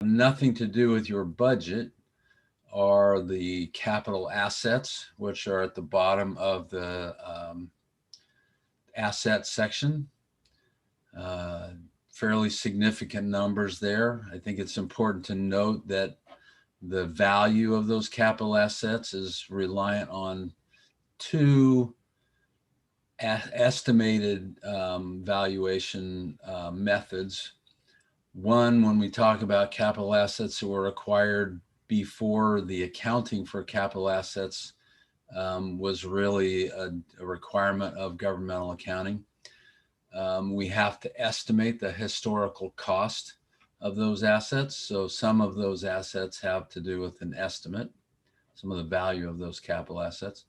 Nothing to do with your budget are the capital assets, which are at the bottom of the asset section. Fairly significant numbers there. I think it's important to note that the value of those capital assets is reliant on two estimated valuation methods. One, when we talk about capital assets that were acquired before the accounting for capital assets was really a requirement of governmental accounting. We have to estimate the historical cost of those assets. So some of those assets have to do with an estimate, some of the value of those capital assets.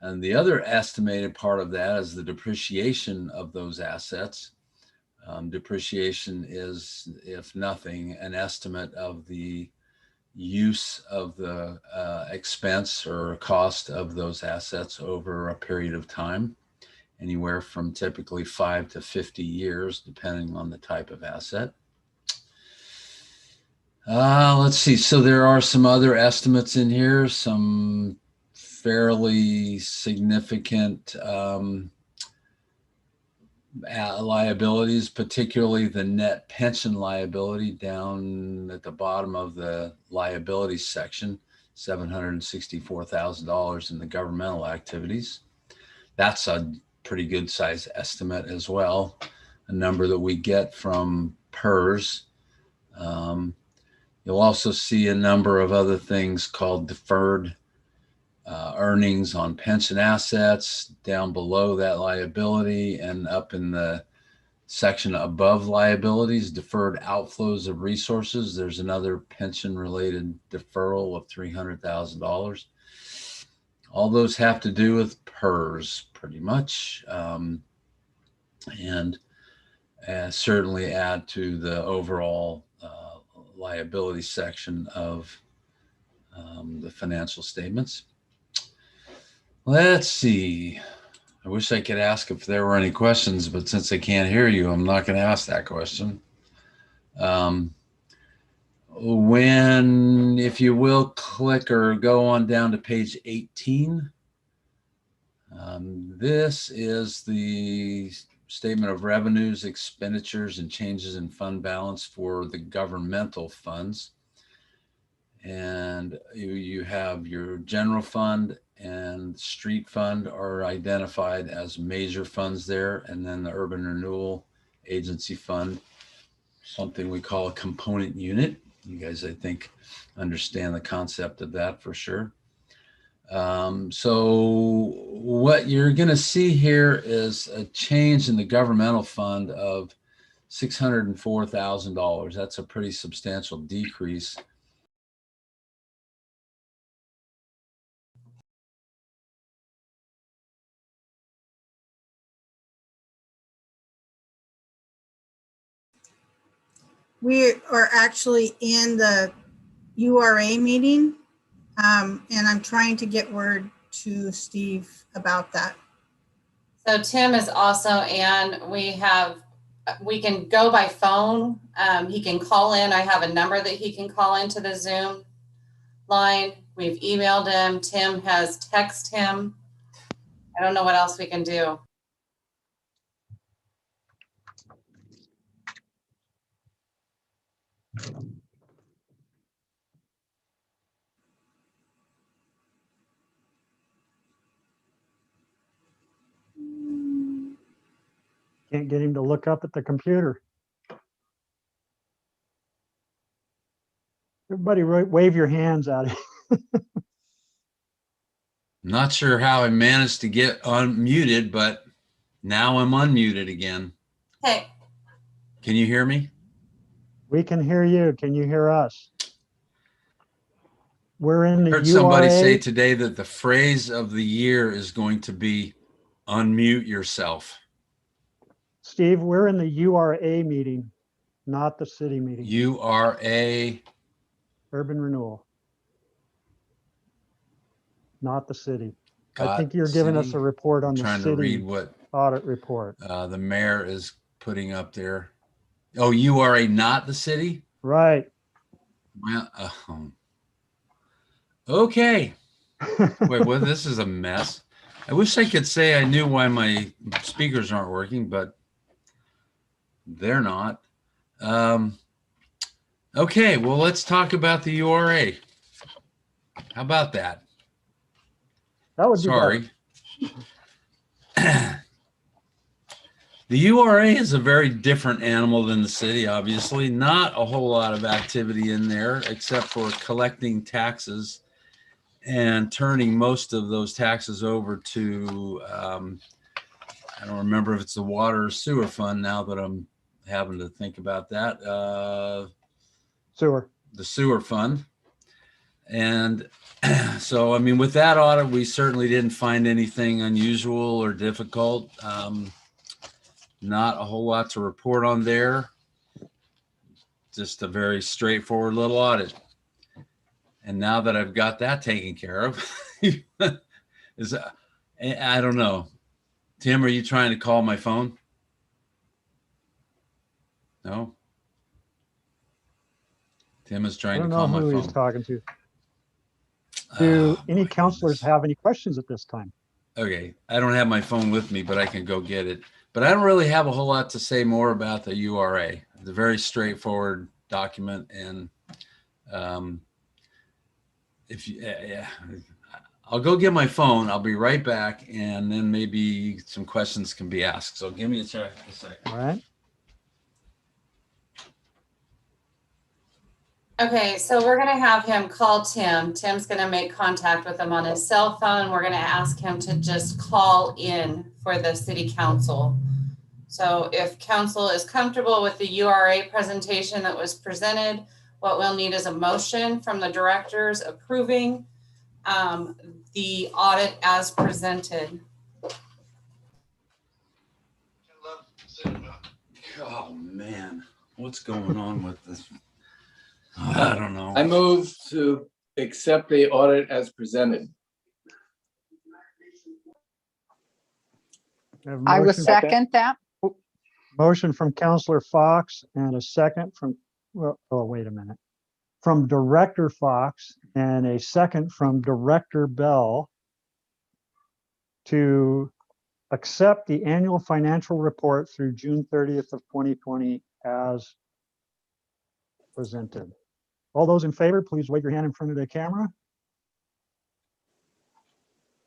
And the other estimated part of that is the depreciation of those assets. Depreciation is, if nothing, an estimate of the use of the expense or cost of those assets over a period of time, anywhere from typically 5 to 50 years, depending on the type of asset. Let's see. So there are some other estimates in here, some fairly significant liabilities, particularly the net pension liability down at the bottom of the liabilities section, $764,000 in the governmental activities. That's a pretty good size estimate as well, a number that we get from PERS. You'll also see a number of other things called deferred earnings on pension assets down below that liability, and up in the section above liabilities, deferred outflows of resources. There's another pension related deferral of $300,000. All those have to do with PERS pretty much, and certainly add to the overall liability section of the financial statements. Let's see. I wish I could ask if there were any questions, but since I can't hear you, I'm not going to ask that question. If you will, click or go on down to page 18. This is the statement of revenues, expenditures, and changes in fund balance for the governmental funds. And you have your general fund and street fund are identified as major funds there. And then the urban renewal agency fund, something we call a component unit. You guys, I think, understand the concept of that for sure. So what you're going to see here is a change in the governmental fund of $604,000. That's a pretty substantial decrease. We are actually in the URA meeting, and I'm trying to get word to Steve about that. So Tim is also, and we can go by phone. He can call in. I have a number that he can call into the Zoom line. We've emailed him. Tim has texted him. I don't know what else we can do. Can't get him to look up at the computer. Everybody wave your hands at it. Not sure how I managed to get unmuted, but now I'm unmuted again. Hey. Can you hear me? We can hear you. Can you hear us? We're in the URA. I heard somebody say today that the phrase of the year is going to be unmute yourself. Steve, we're in the URA meeting, not the city meeting. URA. Urban renewal. Not the city. Got I think you're giving us a report on the city. Trying to read what audit report. The mayor is putting up there. Oh, URA, not the city? Right. Well, okay. Wait, well, this is a mess. I wish I could say I knew why my speakers aren't working, but they're not. Okay, well, let's talk about the URA. How about that? That would be better. Sorry. The URA is a very different animal than the city, obviously. Not a whole lot of activity in there except for collecting taxes and turning most of those taxes over to, I don't remember if it's the water or sewer fund now that I'm having to think about that. Sewer. The sewer fund. And so, I mean, with that audit, we certainly didn't find anything unusual or difficult. Not a whole lot to report on there. Just a very straightforward little audit. And now that I've got that taken care of, I don't know. Tim, are you trying to call my phone? No. Tim is I trying to don't know call my who he's phone. talking to. Do Oh, any my counselors goodness. have any questions at this time? Okay, I don't have my phone with me, but I can go get it. But I don't really have a whole lot to say more about the URA. It's a very straightforward document, and if you, yeah, I'll go get my phone. I'll be right back, and then maybe some questions can be asked. So give me a second. All right. Okay, so we're gonna have him call Tim. Tim's gonna make contact with him on his cell phone. We're gonna ask him to just call in for the city council. So if council is comfortable with the URA presentation that was presented, what we'll need is a motion from the directors approving the audit as presented. Oh man, what's going on with this? I don't know. I move to accept the audit as presented. We have a I will motion- second that. Motion from Counselor Fox and a second from, well, oh, wait a minute. From Director Fox and a second from Director Bell to accept the annual financial report through June 30th of 2020 as presented. All those in favor, please wave your hand in front of the camera.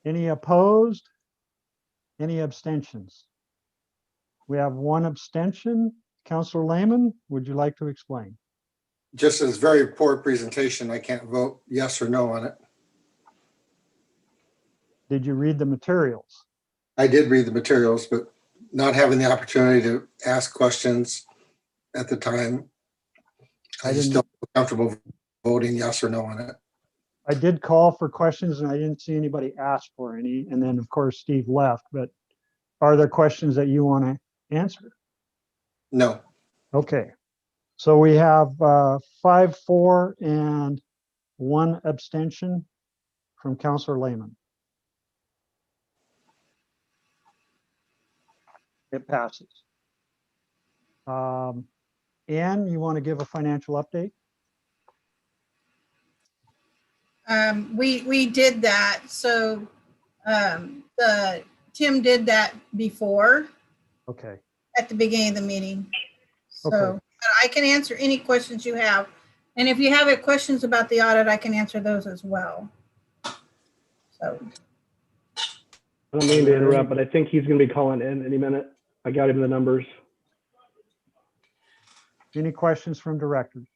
Any opposed? Any abstentions? We have one abstention. Counselor Lehman, would you like to explain? Just as very poor presentation, I can't vote yes or no on it. Did you read the materials? I did read the materials, but not having the opportunity to ask questions at the time, I just don't feel comfortable voting yes or no on it. I did call for questions and I didn't see anybody ask for any. And then, of course, Steve left, but are there questions that you want to answer? No. Okay. So we have 5-4 and one abstention from Counselor Lehman. It passes. Ann, you want to give a financial update? We did that. So Tim did that before Okay. at the beginning of the meeting. So Okay. I can answer any questions you have. And if you have questions about the audit, I can answer those as well. So. I don't mean to interrupt, but I think he's going to be calling in any minute. I got him the numbers. Any questions from directors?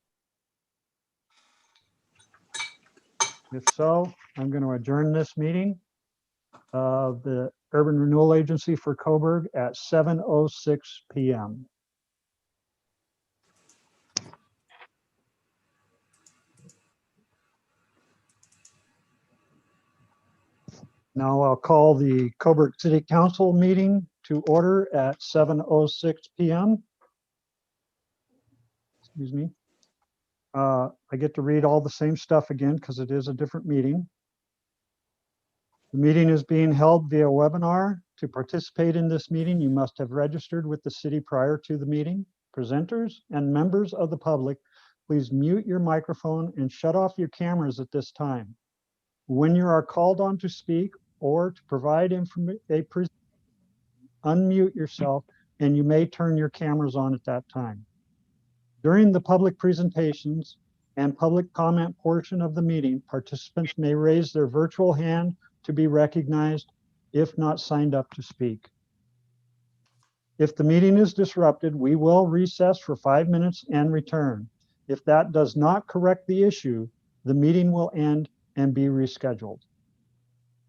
If so, I'm going to adjourn this meeting of the Urban Renewal Agency for Coburg at 7:06 p.m. Now I'll call the Coburg City Council meeting to order at 7:06 p.m. Excuse me. I get to read all the same stuff again because it is a different meeting. The meeting is being held via webinar. To participate in this meeting, you must have registered with the city prior to the meeting. Presenters and members of the public please mute your microphone and shut off your cameras at this time. When you are called on to speak or to provide information, unmute yourself and you may turn your cameras on at that time. During the public presentations and public comment portion of the meeting, participants may raise their virtual hand to be recognized if not signed up to speak. If the meeting is disrupted, we will recess for 5 minutes and return. If that does not correct the issue, the meeting will end and be rescheduled.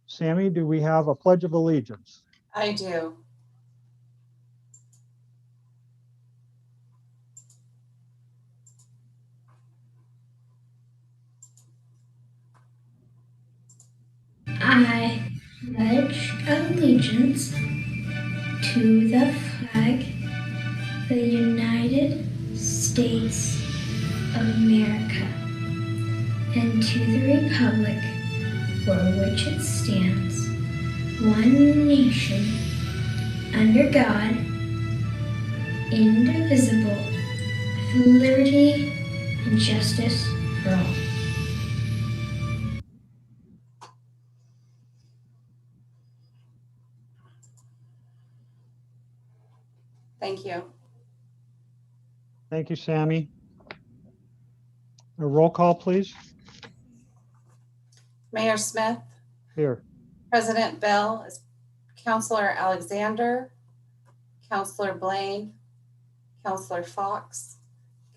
Sammy, do we have a pledge of allegiance? I do. I pledge allegiance to the flag of the United States of America and to the republic for which it stands, one nation, under God, indivisible, with liberty and justice for all. Thank you. Thank you, Sammy. A roll call, please. Mayor Smith, Here. President Bell, is Counselor Alexander, Counselor Blaine, Counselor Fox,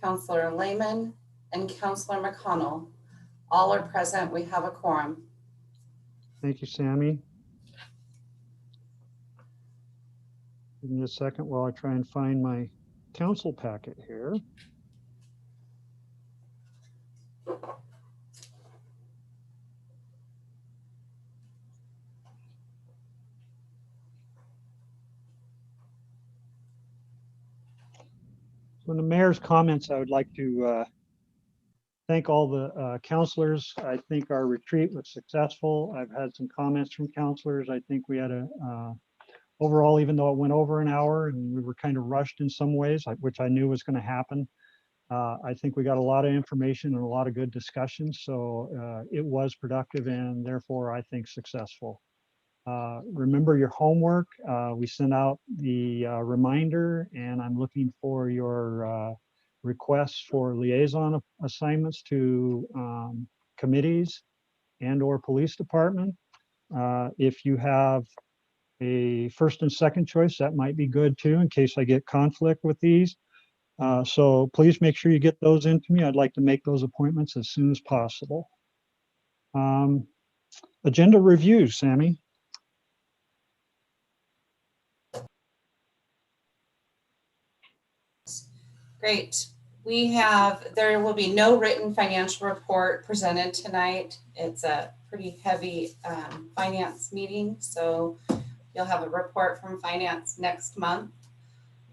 Counselor Lehman, and Counselor McConnell. All are present. We have a quorum. Thank you, Sammy. Give me a second while I try and find my council packet here. So in the mayor's comments, I would like to thank all the counselors. I think our retreat was successful. I've had some comments from counselors. I think we had a overall, even though it went over an hour and we were kind of rushed in some ways, which I knew was going to happen, I think we got a lot of information and a lot of good discussions. So it was productive and therefore I think successful. Remember your homework. We sent out the reminder and I'm looking for your requests for liaison assignments to committees and or police department. If you have a first and second choice, that might be good too, in case I get conflict with these. So please make sure you get those into me. I'd like to make those appointments as soon as possible. Agenda review, Sammy. Great. There will be no written financial report presented tonight. It's a pretty heavy finance meeting, so you'll have a report from finance next month.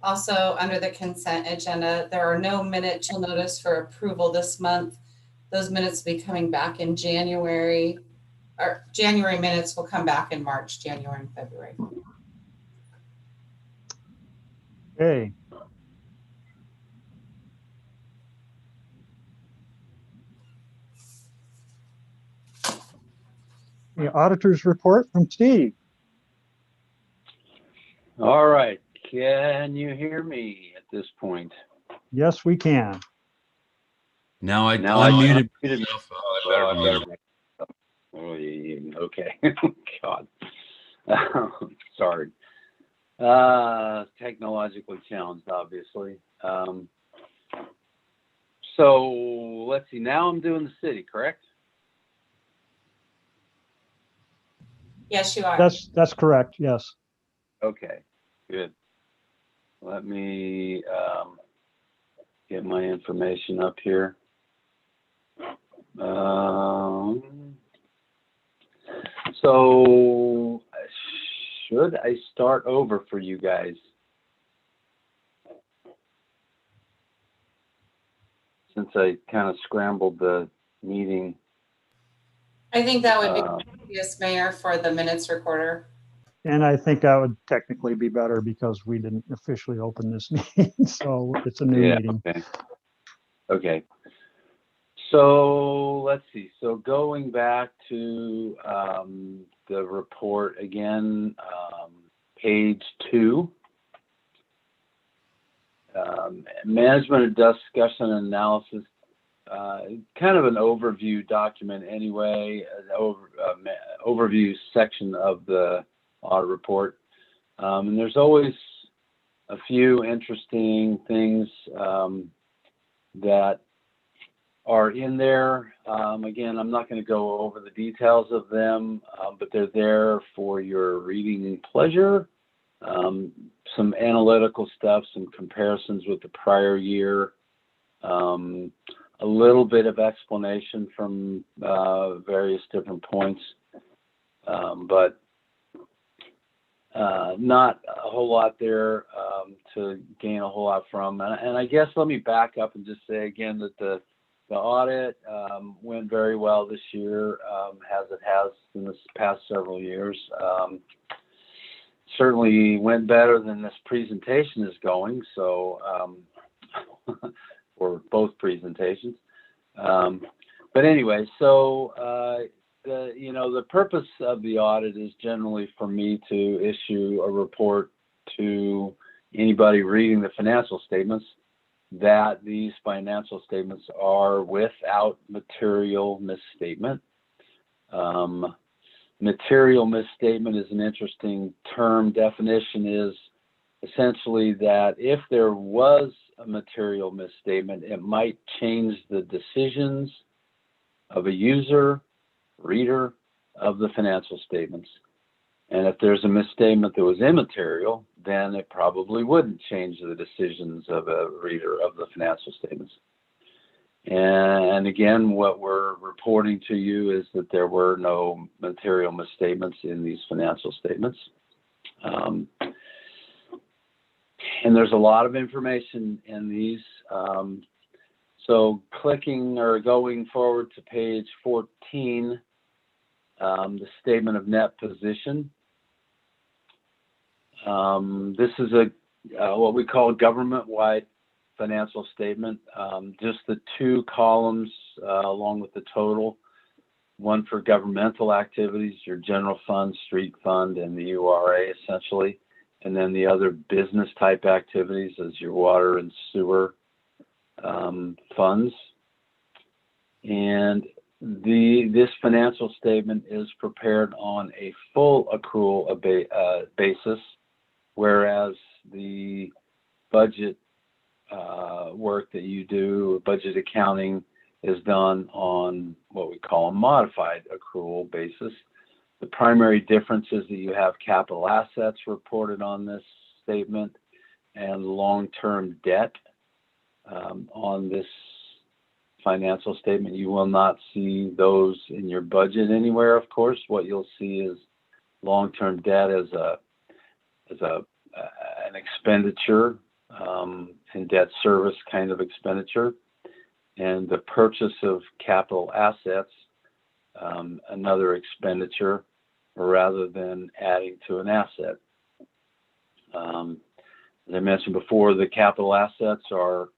Also, under the consent agenda, there are no minutes you'll notice for approval this month. Those minutes will be coming back in January, or January minutes will come back in March, January, and February. Okay. The auditor's report from Steve. All right. Can you hear me at this point? Yes, we can. Now I Now I unmuted muted myself. Oh, I better mute it. Oh, yeah, okay. God. Sorry. Technologically challenged, obviously. So let's see. Now I'm doing the city, correct? Yes, you are. That's correct. Yes. Okay, good. Let me get my information up here. So should I start over for you guys? Since I kind of scrambled the meeting. I think that would be yes, Mayor, for the minutes recorder. And I think that would technically be better because we didn't officially open this meeting, so it's a new meeting. Okay. Okay. So let's see. So going back to the report again, page 2. Management discussion and analysis, kind of an overview document anyway, an overview section of the audit report. And there's always a few interesting things that are in there. Again, I'm not going to go over the details of them, but they're there for your reading pleasure. Some analytical stuff, some comparisons with the prior year, a little bit of explanation from various different points, but not a whole lot there to gain a whole lot from. And I guess let me back up and just say again that the audit went very well this year, as it has in the past several years. Certainly went better than this presentation is going, so for both presentations. But anyway, so the purpose of the audit is generally for me to issue a report to anybody reading the financial statements that these financial statements are without material misstatement. Material misstatement is an interesting term. Definition is essentially that if there was a material misstatement, it might change the decisions of a user, reader of the financial statements. And if there's a misstatement that was immaterial, then it probably wouldn't change the decisions of a reader of the financial statements. And again, what we're reporting to you is that there were no material misstatements in these financial statements. And there's a lot of information in these. So clicking or going forward to page 14, the statement of net position. This is what we call a government-wide financial statement, just the 2 columns along with the total, one for governmental activities, your general fund, street fund, and the URA essentially, and then the other business type activities as your water and sewer funds. And this financial statement is prepared on a full accrual basis, whereas the budget work that you do, budget accounting, is done on what we call a modified accrual basis. The primary difference is that you have capital assets reported on this statement and long-term debt on this financial statement. You will not see those in your budget anywhere, of course. What you'll see is long-term debt as an expenditure, and debt service kind of expenditure, and the purchase of capital assets, another expenditure rather than adding to an asset. As I mentioned before, the capital assets are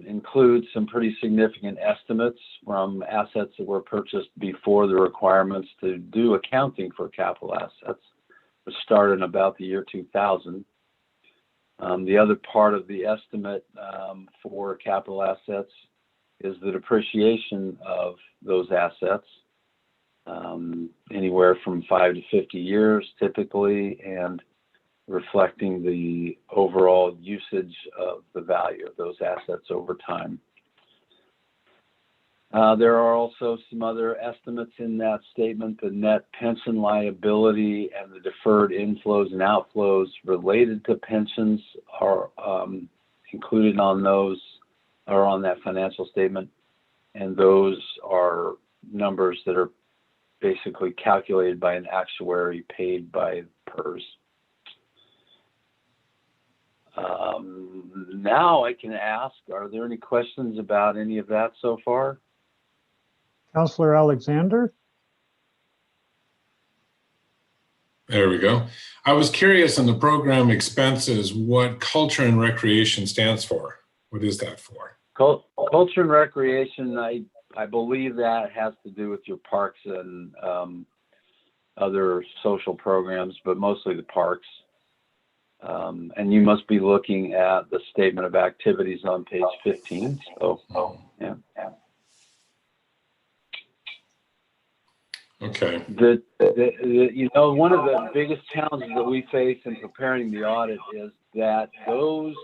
include some pretty significant estimates from assets that were purchased before the requirements to do accounting for capital assets, which started in about the year 2000. The other part of the estimate for capital assets is the depreciation of those assets, anywhere from 5 to 50 years typically, and reflecting the overall usage of the value of those assets over time. There are also some other estimates in that statement. The net pension liability and the deferred inflows and outflows related to pensions are included on those, or on that financial statement. And those are numbers that are basically calculated by an actuary paid by PERS. Now I can ask, are there any questions about any of that so far? Counselor Alexander? There we go. I was curious on the program expenses, what culture and recreation stands for. What is that for? Culture and recreation, I believe that has to do with your parks and other social programs, but mostly the parks. And you must be looking at the statement of activities on page 15. So, yeah. Okay. One of the biggest challenges that we face in preparing the audit is that those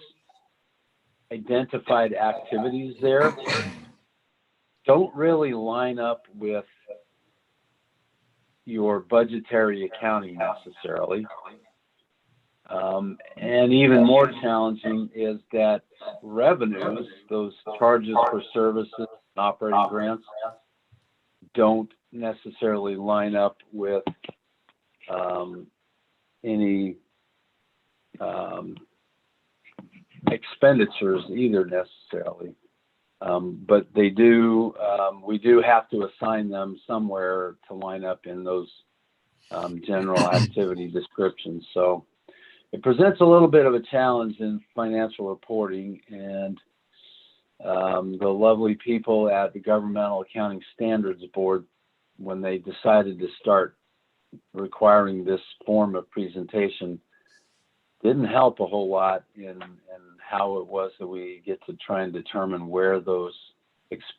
identified activities there don't really line up with your budgetary accounting necessarily. And even more challenging is that revenues, those charges for services and operating grants, don't necessarily line up with any expenditures either necessarily. But they do, we do have to assign them somewhere to line up in those general activity descriptions. So it presents a little bit of a challenge in financial reporting, and the lovely people at the Governmental Accounting Standards Board, when they decided to start requiring this form of presentation, didn't help a whole lot in how it was that we get to try and determine where those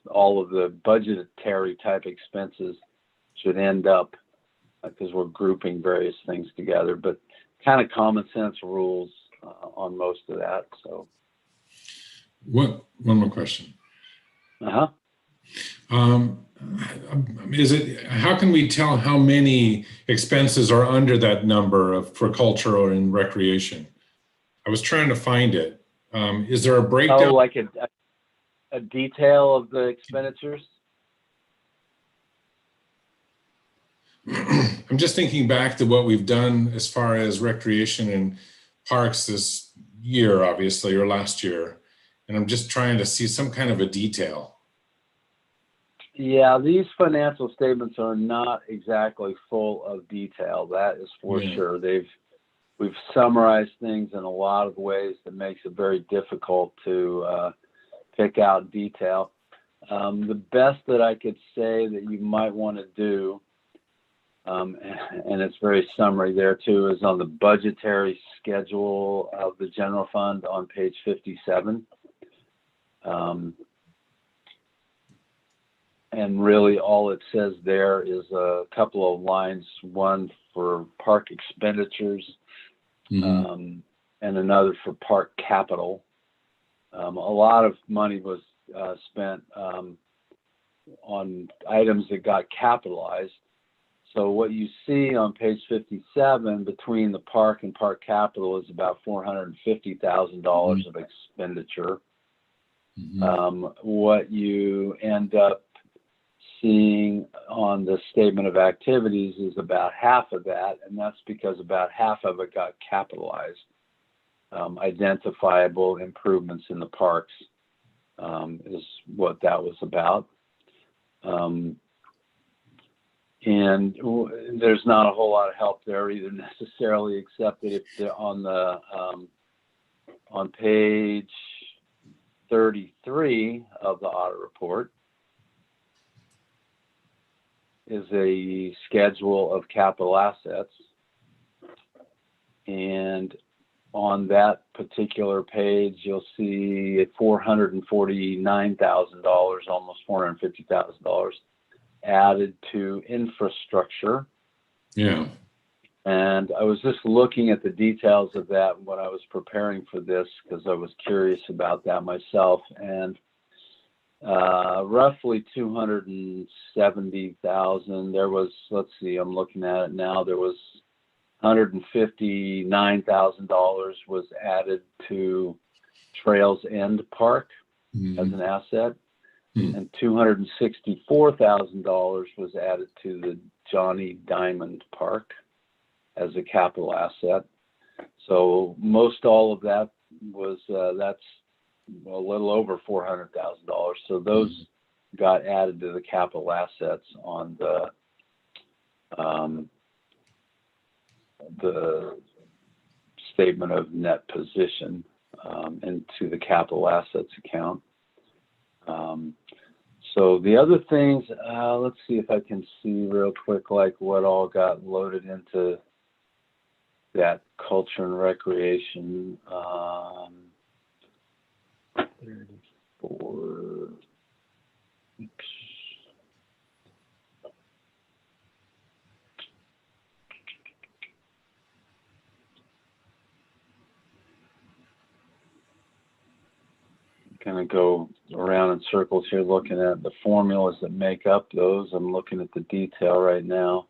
all of the budgetary type expenses should end up, because we're grouping various things together, but kind of common sense rules on most of that. So One more question. Uh-huh. How can we tell how many expenses are under that number for culture or in recreation? I was trying to find it. Is there a breakdown? Oh, like a detail of the expenditures? I'm just thinking back to what we've done as far as recreation and parks this year, obviously, or last year. And I'm just trying to see some kind of a detail. Yeah, these financial statements are not exactly full of detail. That is for sure. We've summarized things in a lot of ways that makes it very difficult to pick out detail. The best that I could say that you might want to do, and it's very summary there too, is on the budgetary schedule of the general fund on page 57. And really all it says there is a couple of lines, one for park expenditures, and another for park capital. A lot of money was spent on items that got capitalized. So what you see on page 57 between the park and park capital is about $450,000 of expenditure. What you end up seeing on the statement of activities is about half of that, and that's because about half of it got capitalized. Identifiable improvements in the parks is what that was about. And there's not a whole lot of help there either necessarily, except that if they're on page 33 of the audit report is a schedule of capital assets. And on that particular page, you'll see $449,000, almost $450,000 added to infrastructure. Yeah. And I was just looking at the details of that when I was preparing for this, because I was curious about that myself. And roughly 270,000. There was, let's see, I'm looking at it now. There was $159,000 was added to Trails End Park as an asset, and $264,000 was added to the Johnny Diamond Park as a capital asset. So most all of that was that's a little over $400,000. So those got added to the capital assets on the statement of net position into the capital assets account. So the other things, let's see if I can see real quick, like what all got loaded into that culture and recreation. 34. Oops. Kind of go around in circles here looking at the formulas that make up those. I'm looking at the detail right now.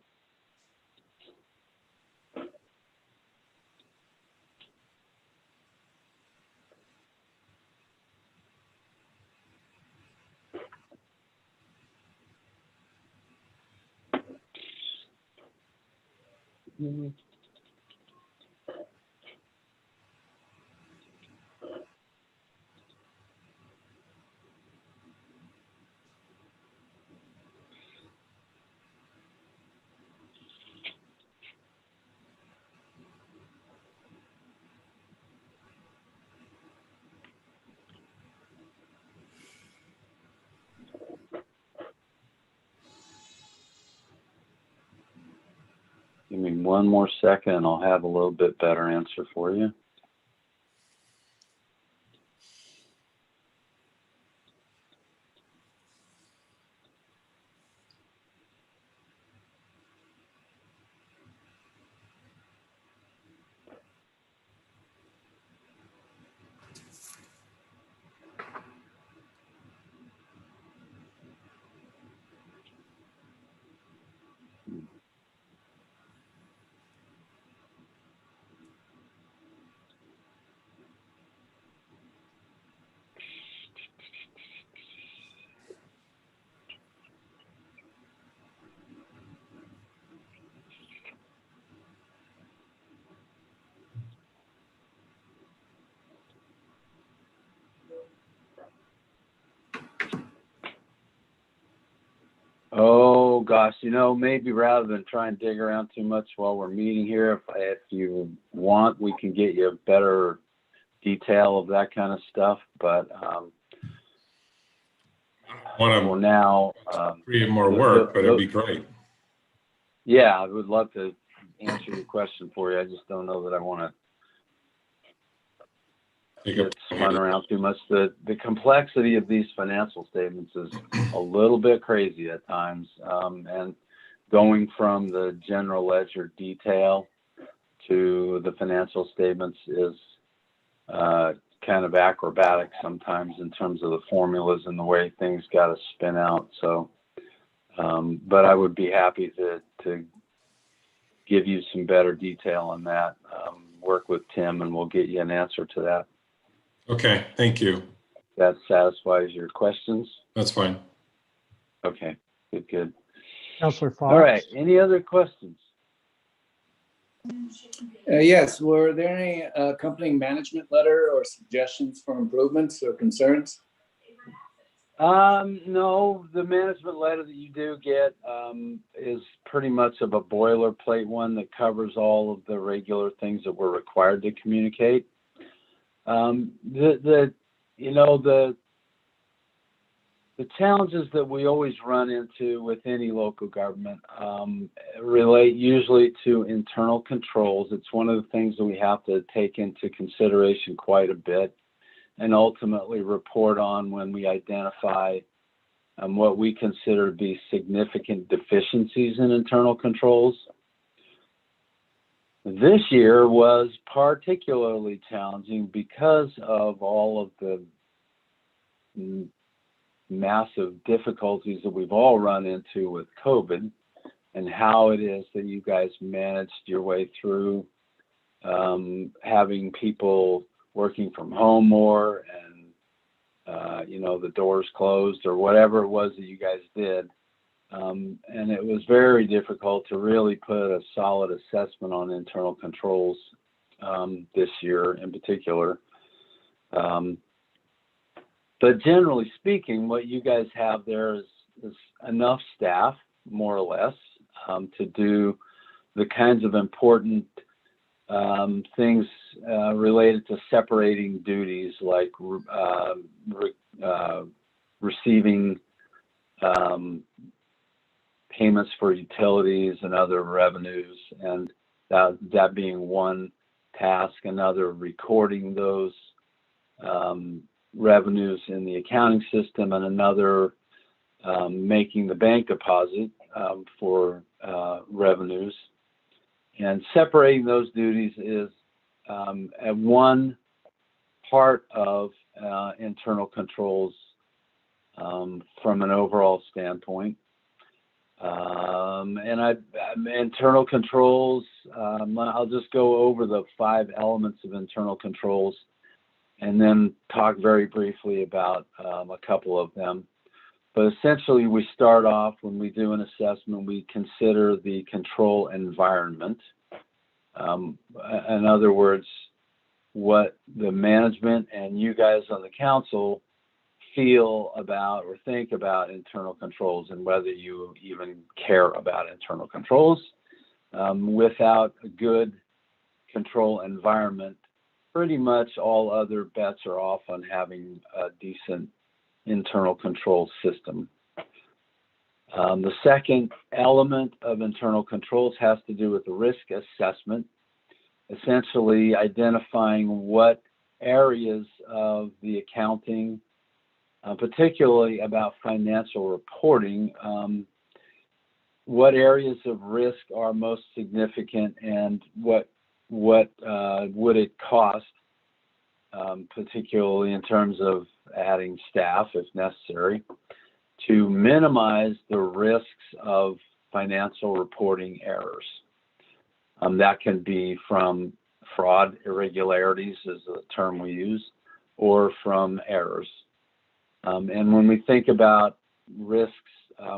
Give me one more second and I'll have a little bit better answer for you. Oh gosh, you know, maybe rather than try and dig around too much while we're meeting here, if you want, we can get you a better detail of that kind of stuff. But for now, create more work, but it'd be great. Yeah, I would love to answer your question for you. I just don't know that I want to get spun around too much. The complexity of these financial statements is a little bit crazy at times, and going from the general ledger detail to the financial statements is kind of acrobatic sometimes in terms of the formulas and the way things got to spin out. So, but I would be happy to give you some better detail on that. Work with Tim and we'll get you an answer to that. Okay, thank you. That satisfies your questions? That's fine. Okay, good. Councilor Fox. All right, any other questions? Yes, were there any accompanying management letter or suggestions for improvements or concerns? No, the management letter that you do get is pretty much of a boilerplate one that covers all of the regular things that we're required to communicate. The challenges that we always run into with any local government relate usually to internal controls. It's one of the things that we have to take into consideration quite a bit and ultimately report on when we identify what we consider to be significant deficiencies in internal controls. This year was particularly challenging because of all of the massive difficulties that we've all run into with COVID and how it is that you guys managed your way through having people working from home more and the doors closed or whatever it was that you guys did. And it was very difficult to really put a solid assessment on internal controls this year in particular. But generally speaking, what you guys have there is enough staff, more or less, to do the kinds of important things related to separating duties, like receiving payments for utilities and other revenues, and that being one task. Another, recording those revenues in the accounting system, and another, making the bank deposit for revenues. And separating those duties is at one part of internal controls from an overall standpoint. Internal controls, I'll just go over the 5 elements of internal controls and then talk very briefly about a couple of them. But essentially, we start off, when we do an assessment, we consider the control environment. In other words, what the management and you guys on the council feel about or think about internal controls, and whether you even care about internal controls. Without a good control environment, pretty much all other bets are off on having a decent internal control system. The second element of internal controls has to do with the risk assessment, essentially identifying what areas of the accounting, particularly about financial reporting, what areas of risk are most significant, and what would it cost, particularly in terms of adding staff if necessary, to minimize the risks of financial reporting errors. That can be from fraud, irregularities is the term we use, or from errors. And when we think about risks,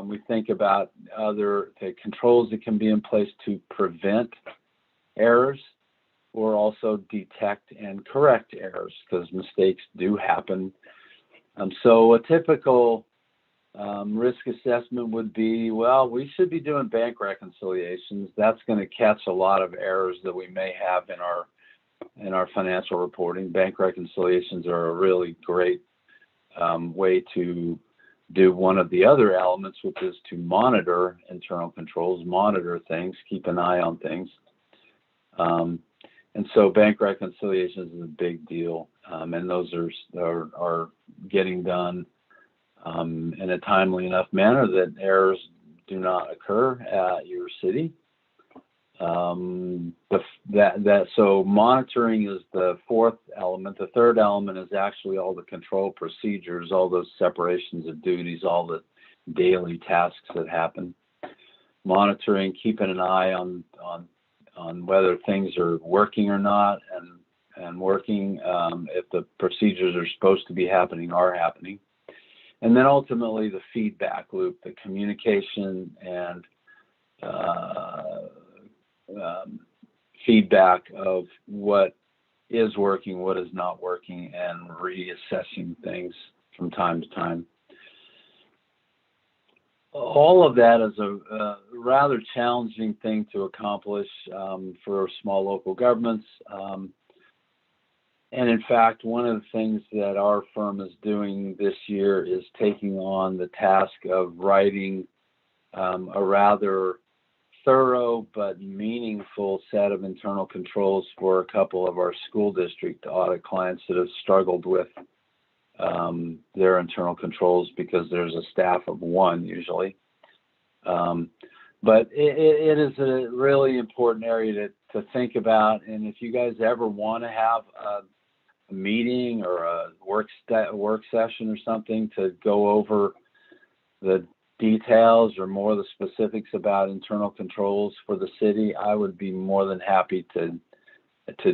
we think about the controls that can be in place to prevent errors, or also detect and correct errors, because mistakes do happen. So a typical risk assessment would be, well, we should be doing bank reconciliations. That's going to catch a lot of errors that we may have in our financial reporting. Bank reconciliations are a really great way to do one of the other elements, which is to monitor internal controls, monitor things, keep an eye on things. And so bank reconciliations is a big deal, and those are getting done in a timely enough manner that errors do not occur at your city. So monitoring is the fourth element. The third element is actually all the control procedures, all those separations of duties, all the daily tasks that happen. Monitoring, keeping an eye on whether things are working or not, and working if the procedures are supposed to be happening are happening. And then ultimately the feedback loop, the communication and feedback of what is working, what is not working, and reassessing things from time to time. All of that is a rather challenging thing to accomplish for small local governments. And in fact, one of the things that our firm is doing this year is taking on the task of writing a rather thorough but meaningful set of internal controls for a couple of our school district audit clients that have struggled with their internal controls, because there's a staff of one usually. But it is a really important area to think about. And if you guys ever want to have a meeting or a work session or something to go over the details or more of the specifics about internal controls for the city, I would be more than happy to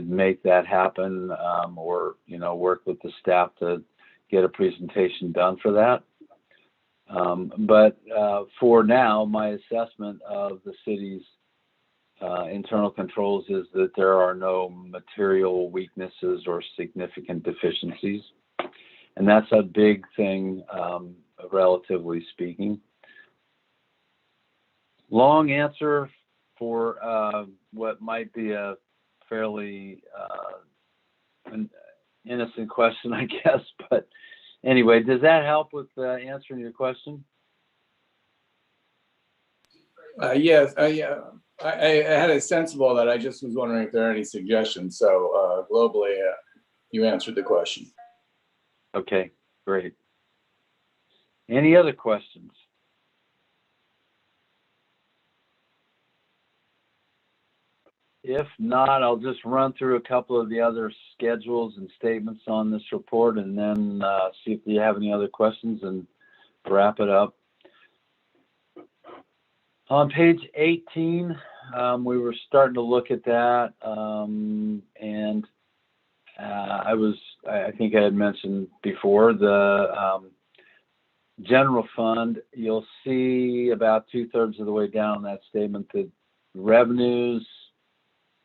make that happen, or work with the staff to get a presentation done for that. But for now, my assessment of the city's internal controls is that there are no material weaknesses or significant deficiencies. And that's a big thing, relatively speaking. Long answer for what might be a fairly an innocent question, I guess, but Anyway, does that help with answering your question? Yes, yeah. I had a sense of all that. I just was wondering if there are any suggestions. So globally, you answered the question. Okay, great. Any other questions? If not, I'll just run through a couple of the other schedules and statements on this report and then see if you have any other questions and wrap it up. On page 18, we were starting to look at that, and I think I had mentioned before the general fund. You'll see about 2/3 of the way down that statement that revenues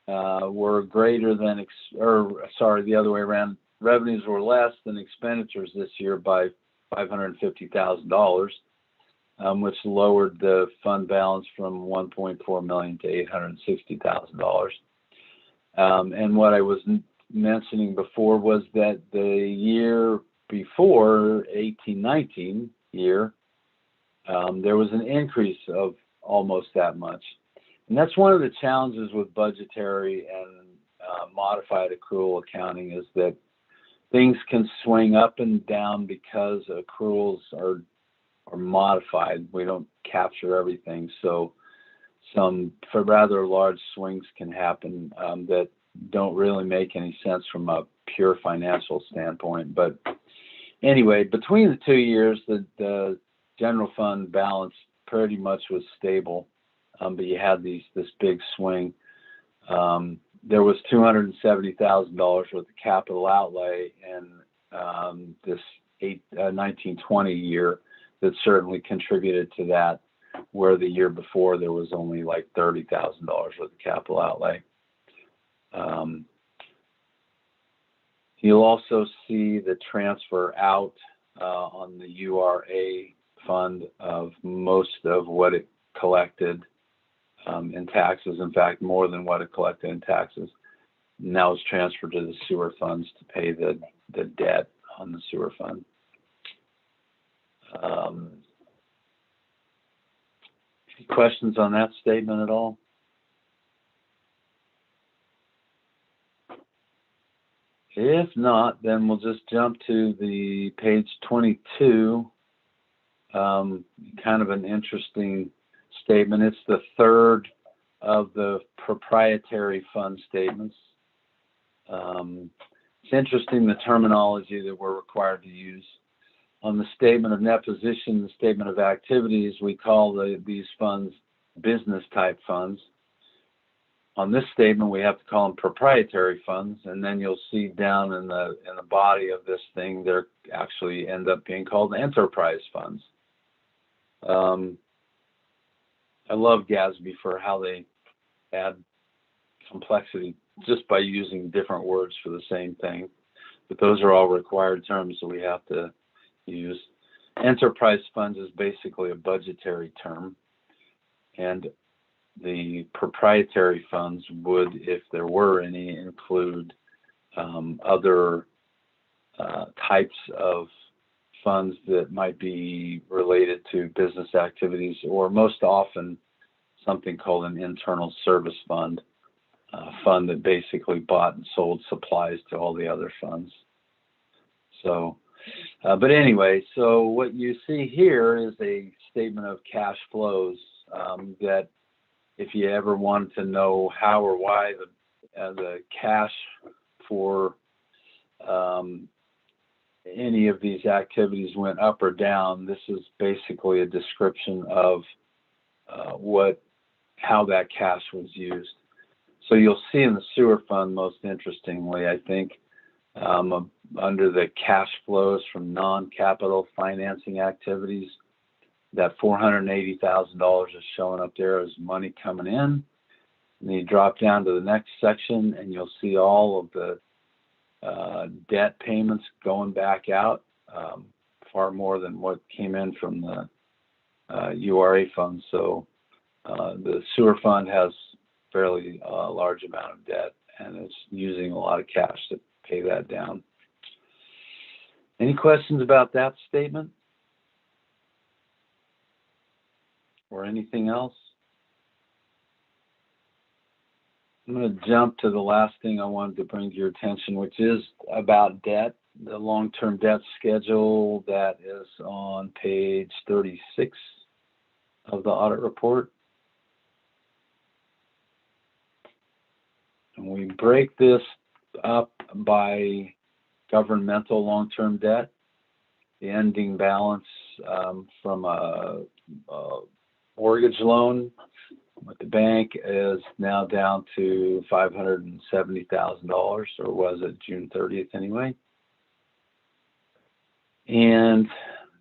were greater than, the other way around. Revenues were less than expenditures this year by $550,000, which lowered the fund balance from $1.4 million to $860,000. And what I was mentioning before was that the year before, 18-19 year, there was an increase of almost that much. And that's one of the challenges with budgetary and modified accrual accounting, is that things can swing up and down because accruals are modified. We don't capture everything. So some rather large swings can happen that don't really make any sense from a pure financial standpoint. But anyway, between the 2 years, the general fund balance pretty much was stable. But you had this big swing. There was $270,000 worth of capital outlay in this 1920 year that certainly contributed to that, where the year before there was only like $30,000 worth of capital outlay. You'll also see the transfer out on the URA fund of most of what it collected in taxes. In fact, more than what it collected in taxes. Now it's transferred to the sewer funds to pay the debt on the sewer fund. Any questions on that statement at all? If not, then we'll just jump to the page 22. Kind of an interesting statement. It's the third of the proprietary fund statements. It's interesting, the terminology that we're required to use. On the statement of net position, the statement of activities, we call these funds business type funds. On this statement, we have to call them proprietary funds, and then you'll see down in the body of this thing, they're actually end up being called enterprise funds. I love GASB for how they add complexity just by using different words for the same thing. But those are all required terms that we have to use. Enterprise funds is basically a budgetary term, and the proprietary funds would, if there were any, include other types of funds that might be related to business activities, or most often something called an internal service fund, a fund that basically bought and sold supplies to all the other funds. So, but anyway, so what you see here is a statement of cash flows that if you ever wanted to know how or why the cash for any of these activities went up or down, this is basically a description of how that cash was used. So you'll see in the sewer fund, most interestingly, I think, under the cash flows from non-capital financing activities, that $480,000 is showing up there as money coming in. And then you drop down to the next section and you'll see all of the debt payments going back out, far more than what came in from the URA fund. So the sewer fund has fairly large amount of debt, and it's using a lot of cash to pay that down. Any questions about that statement? Or anything else? I'm going to jump to the last thing I wanted to bring to your attention, which is about debt, the long-term debt schedule that is on page 36 of the audit report. And we break this up by governmental long-term debt. The ending balance from a mortgage loan with the bank is now down to $570,000, or was it June 30th anyway? And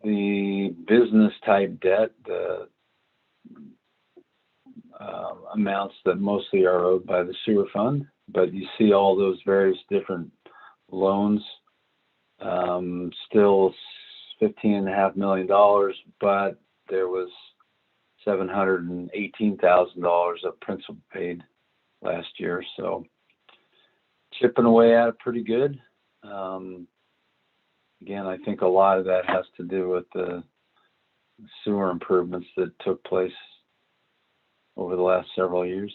the business type debt, the amounts that mostly are owed by the sewer fund, but you see all those various different loans, still $15.5 million, but there was $718,000 of principal paid last year. So chipping away at it pretty good. Again, I think a lot of that has to do with the sewer improvements that took place over the last several years.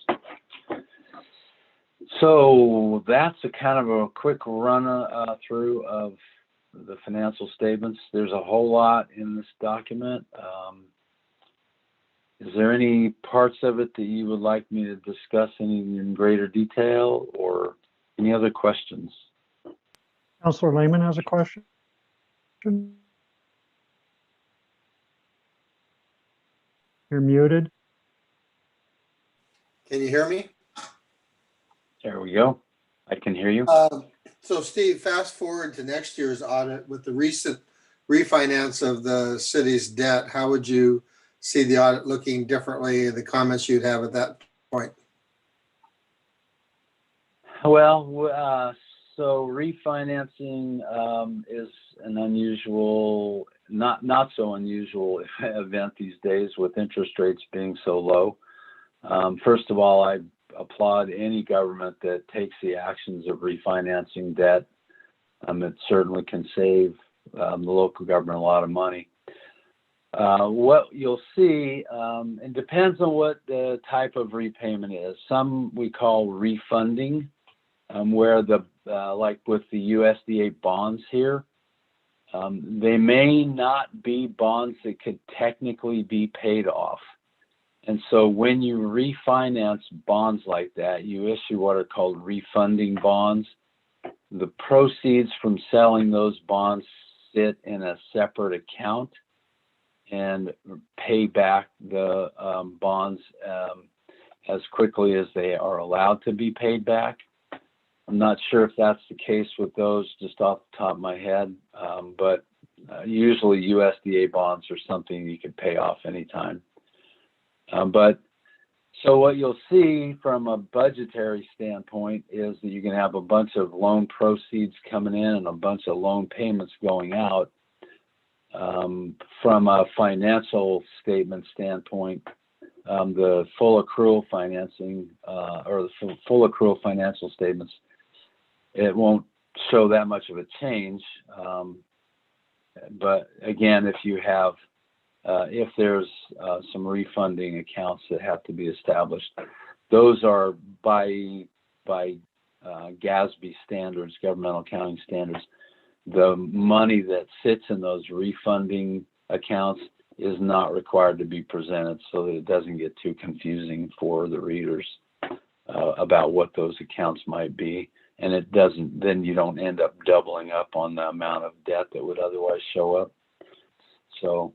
So that's a kind of a quick run through of the financial statements. There's a whole lot in this document. Is there any parts of it that you would like me to discuss in greater detail, or any other questions? Councilor Lehman has a question. You're muted. Can you hear me? There we go. I can hear you. So Steve, fast forward to next year's audit with the recent refinance of the city's debt. How would you see the audit looking differently? The comments you'd have at that point? Well, so refinancing is an unusual, not so unusual event these days with interest rates being so low. First of all, I applaud any government that takes the actions of refinancing debt. It certainly can save the local government a lot of money. What you'll see, it depends on what the type of repayment is. Some we call refunding, where like with the USDA bonds here, they may not be bonds that could technically be paid off. And so when you refinance bonds like that, you issue what are called refunding bonds. The proceeds from selling those bonds sit in a separate account and pay back the bonds as quickly as they are allowed to be paid back. I'm not sure if that's the case with those just off the top of my head, but usually USDA bonds are something you can pay off anytime. But so what you'll see from a budgetary standpoint is that you can have a bunch of loan proceeds coming in and a bunch of loan payments going out. From a financial statement standpoint, the full accrual financing or the full accrual financial statements, it won't show that much of a change. But again, if you have if there's some refunding accounts that have to be established, those are by GASB standards, governmental accounting standards. The money that sits in those refunding accounts is not required to be presented, so that it doesn't get too confusing for the readers about what those accounts might be. And it doesn't, then you don't end up doubling up on the amount of debt that would otherwise show up. So,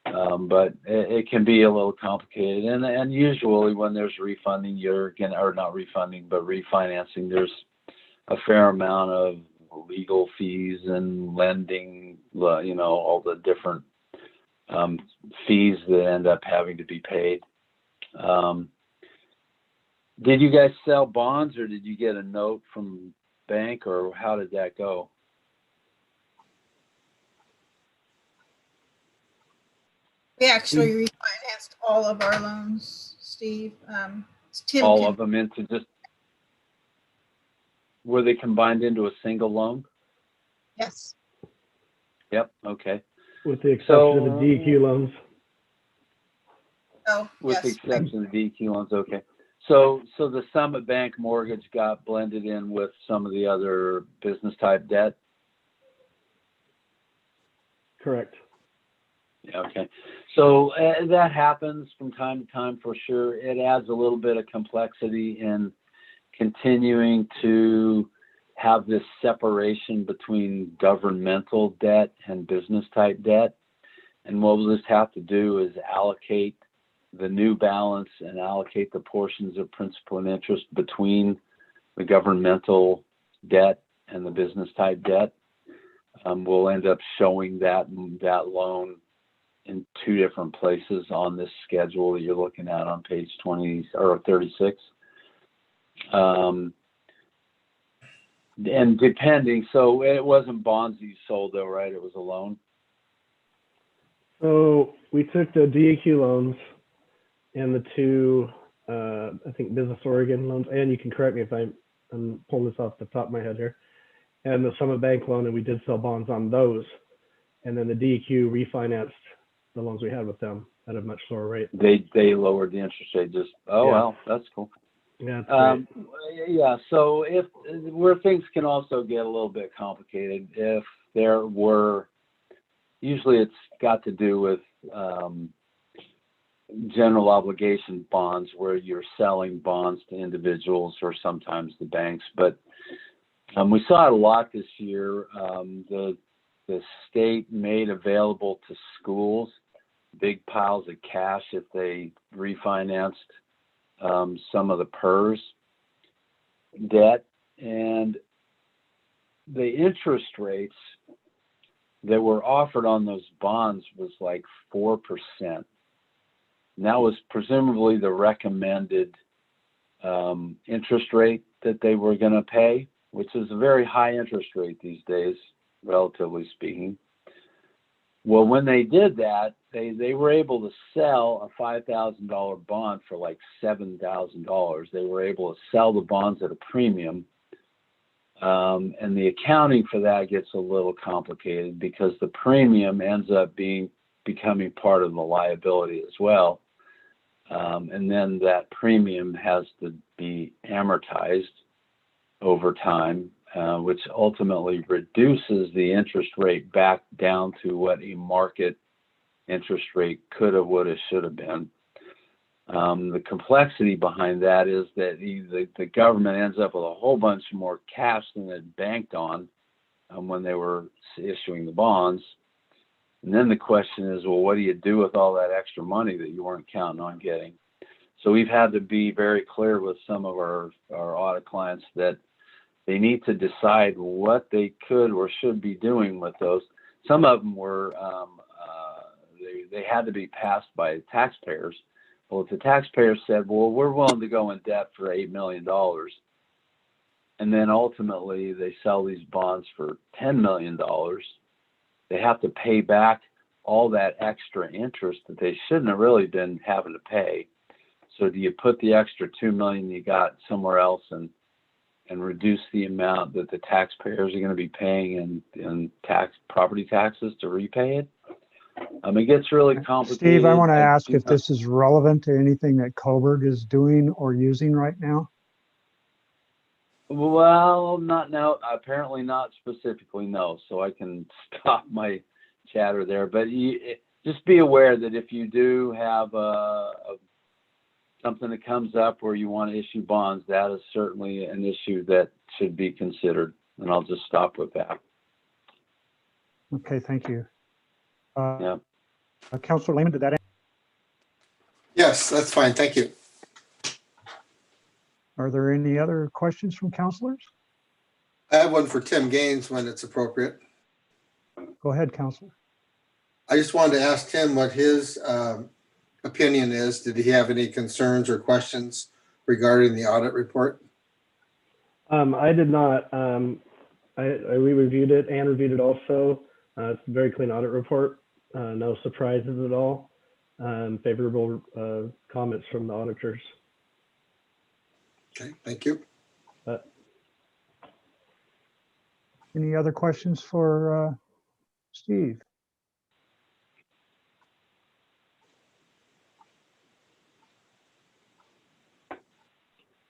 but it can be a little complicated. And usually when there's refunding, or not refunding, but refinancing, there's a fair amount of legal fees and lending, all the different fees that end up having to be paid. Did you guys sell bonds, or did you get a note from bank, or how did that go? We actually refinanced all of our loans, Steve. Tim all of them into just, were they combined into a single loan? Yes. Yep, okay. with the exception of the So- DEQ loans. Oh, With the yes. exception of the DEQ ones, okay. So the Summit Bank mortgage got blended in with some of the other business type debt? Correct. Yeah, okay. So that happens from time to time for sure. It adds a little bit of complexity in continuing to have this separation between governmental debt and business type debt. And what we'll just have to do is allocate the new balance and allocate the portions of principal and interest between the governmental debt and the business type debt. We'll end up showing that loan in two different places on this schedule that you're looking at on page 20 or 36. And depending, so it wasn't bonds that you sold though, right? It was a loan. So we took the DEQ loans and the two, I think Business Oregon loans, and you can correct me if I'm pulling this off the top of my head here, and the Summit Bank loan, and we did sell bonds on those. And then the DEQ refinanced the loans we had with them at a much lower rate. They lowered the interest rate just, oh, Yeah. well, that's cool. Yeah, that's great. Yeah, so where things can also get a little bit complicated, if there were, usually it's got to do with general obligation bonds where you're selling bonds to individuals or sometimes the banks. But we saw it a lot this year. The state made available to schools big piles of cash if they refinanced some of the PERS debt, and the interest rates that were offered on those bonds was like 4%. And that was presumably the recommended interest rate that they were going to pay, which is a very high interest rate these days, relatively speaking. Well, when they did that, they were able to sell a $5,000 bond for like $7,000. They were able to sell the bonds at a premium. And the accounting for that gets a little complicated because the premium ends up becoming part of the liability as well. And then that premium has to be amortized over time, which ultimately reduces the interest rate back down to what a market interest rate could have, would have, should have been. The complexity behind that is that the government ends up with a whole bunch more cash than it banked on when they were issuing the bonds. And then the question is, well, what do you do with all that extra money that you weren't counting on getting? So we've had to be very clear with some of our audit clients that they need to decide what they could or should be doing with those. Some of them were, they had to be passed by taxpayers. Well, if the taxpayers said, well, we're willing to go in debt for $8 million, and then ultimately they sell these bonds for $10 million, they have to pay back all that extra interest that they shouldn't have really been having to pay. So do you put the extra $2 million you got somewhere else and reduce the amount that the taxpayers are going to be paying in property taxes to repay it? It gets really complicated. Steve, I want to ask if this is relevant to anything that Coburg is doing or using right now. Well, not now. Apparently not specifically, no. So I can stop my chatter there. But just be aware that if you do have something that comes up where you want to issue bonds, that is certainly an issue that should be considered. And I'll just stop with that. Okay, thank you. Yeah. Councilor Lehman, did that answer? Yes, that's fine. Thank you. Are there any other questions from councilors? I have one for Tim Gaines when it's appropriate. Go ahead, Councilor. I just wanted to ask Tim what his opinion is. Did he have any concerns or questions regarding the audit report? I did not. We reviewed it and reviewed it also. It's a very clean audit report. No surprises at all. Favorable comments from the auditors. Okay, thank you. Any other questions for Councilor Gaines? Uh, Okay, thank you. Councilor Lehman, did that answer? Uh, Any other questions for Steve?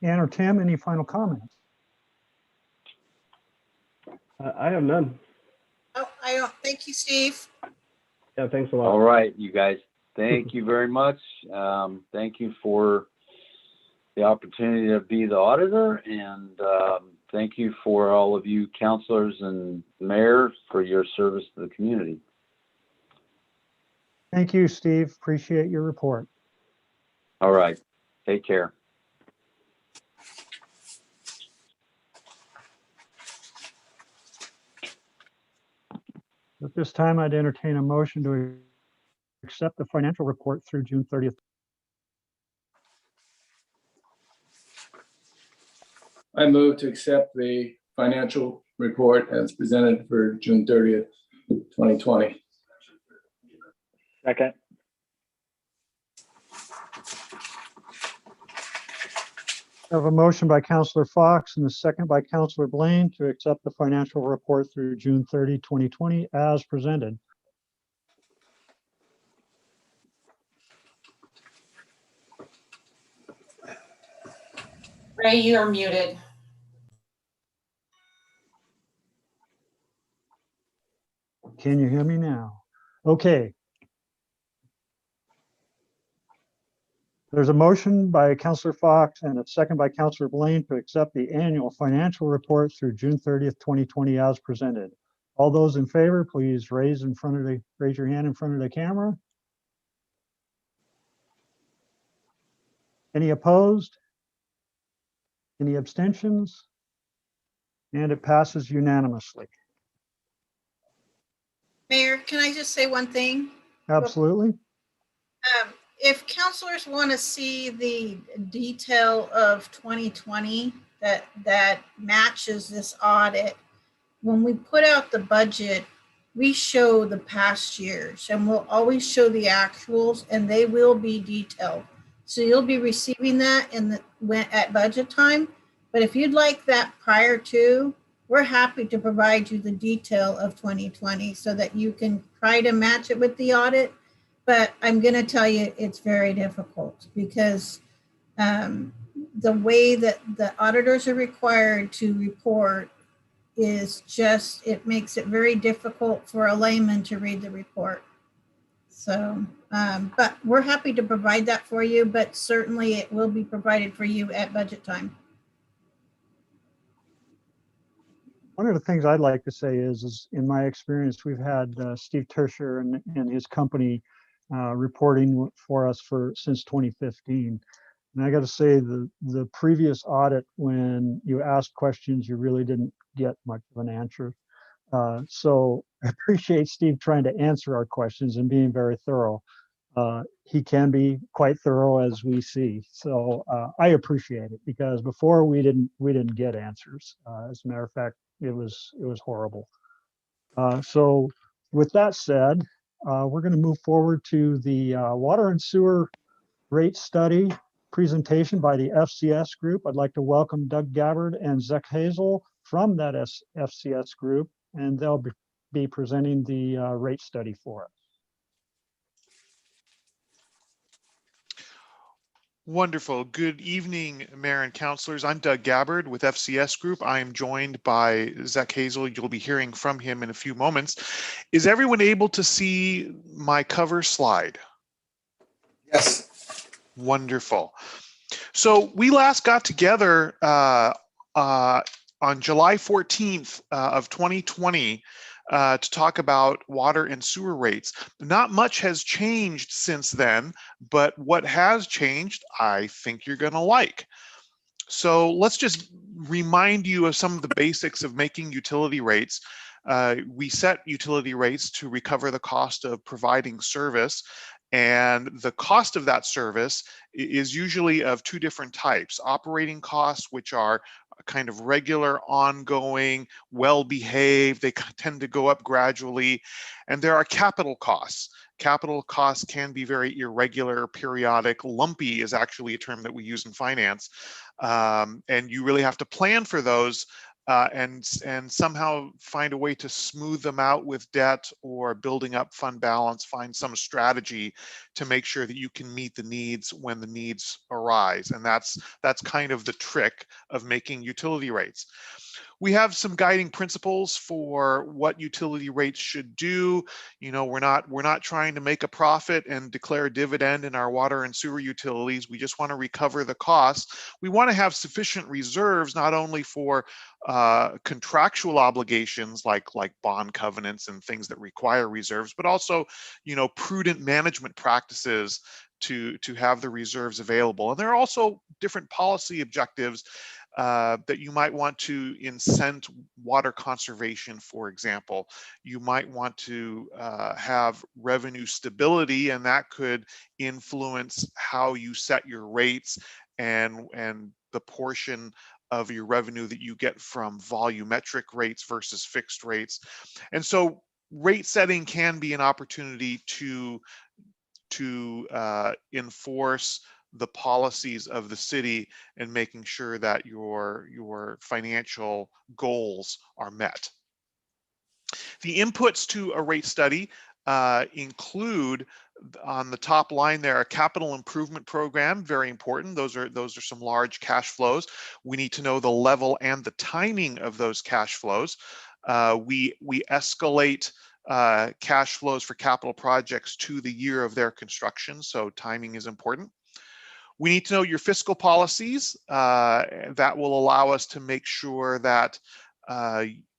Ann or Tim, any final comments? I have none. Oh, I don't, thank you, Steve. Yeah, thanks a lot. All right, you guys. Thank you very much. Thank you for the opportunity to be the auditor, and thank you for all of you counselors and mayor for your service to the community. Thank you, Steve. Appreciate your report. All right, take care. At this time, I'd entertain a motion to accept the financial report through June 30th. I move to accept the financial report as presented for June 30th, 2020. Second. I have a motion by Councilor Fox and a second by Councilor Blaine to accept the financial report through June 30, 2020 as presented. Ray, you are muted. Can you hear me now? Okay. There's a motion by Councilor Fox and a second by Councilor Blaine to accept the annual financial report through June 30th, 2020 as presented. All those in favor, please raise your hand in front of the camera. Any opposed? Any abstentions? And it passes unanimously. Mayor, can I just say one thing? Absolutely. If counselors want to see the detail of 2020 that matches this audit, when we put out the budget, we show the past years and we'll always show the actuals and they will be detailed. So you'll be receiving that at budget time. But if you'd like that prior to, we're happy to provide you the detail of 2020 so that you can try to match it with the audit. But I'm going to tell you, it's very difficult because the way that the auditors are required to report is just, it makes it very difficult for a layman to read the report. So, but we're happy to provide that for you, but certainly it will be provided for you at budget time. One of the things I'd like to say is in my experience, we've had Steve Tersher and his company reporting for us since 2015. And I got to say the previous audit, when you asked questions, you really didn't get much of an answer. So I appreciate Steve trying to answer our questions and being very thorough. He can be quite thorough, as we see. So I appreciate it, because before we didn't get answers. As a matter of fact, it was horrible. So with that said, we're going to move forward to the water and sewer rate study presentation by the FCS group. I'd like to welcome Doug Gabbard and Zach Hazel from that FCS group, and they'll be presenting the rate study for us. Wonderful. Good evening, Mayor and Councilors. I'm Doug Gabbard with FCS Group. I am joined by Zach Hazel. You'll be hearing from him in a few moments. Is everyone able to see my cover slide? Yes. Wonderful. So we last got together on July 14th of 2020 to talk about water and sewer rates. Not much has changed since then, but what has changed, I think you're going to like. So let's just remind you of some of the basics of making utility rates. We set utility rates to recover the cost of providing service, and the cost of that service is usually of two different types: operating costs, which are kind of regular, ongoing, well-behaved. They tend to go up gradually. And there are capital costs. Capital costs can be very irregular, periodic. Lumpy is actually a term that we use in finance. And you really have to plan for those and somehow find a way to smooth them out with debt or building up fund balance, find some strategy to make sure that you can meet the needs when the needs arise. And that's kind of the trick of making utility rates. We have some guiding principles for what utility rates should do. You know, we're not trying to make a profit and declare a dividend in our water and sewer utilities. We just want to recover the costs. We want to have sufficient reserves, not only for contractual obligations like bond covenants and things that require reserves, but also, you know, prudent management practices to have the reserves available. And there are also different policy objectives that you might want to incent water conservation, for example. You might want to have revenue stability, and that could influence how you set your rates and the portion of your revenue that you get from volumetric rates versus fixed rates. And so rate setting can be an opportunity to enforce the policies of the city and making sure that your financial goals are met. The inputs to a rate study include, on the top line there, a capital improvement program, very important. Those are some large cash flows. We need to know the level and the timing of those cash flows. We escalate cash flows for capital projects to the year of their construction, so timing is important. We need to know your fiscal policies. That will allow us to make sure that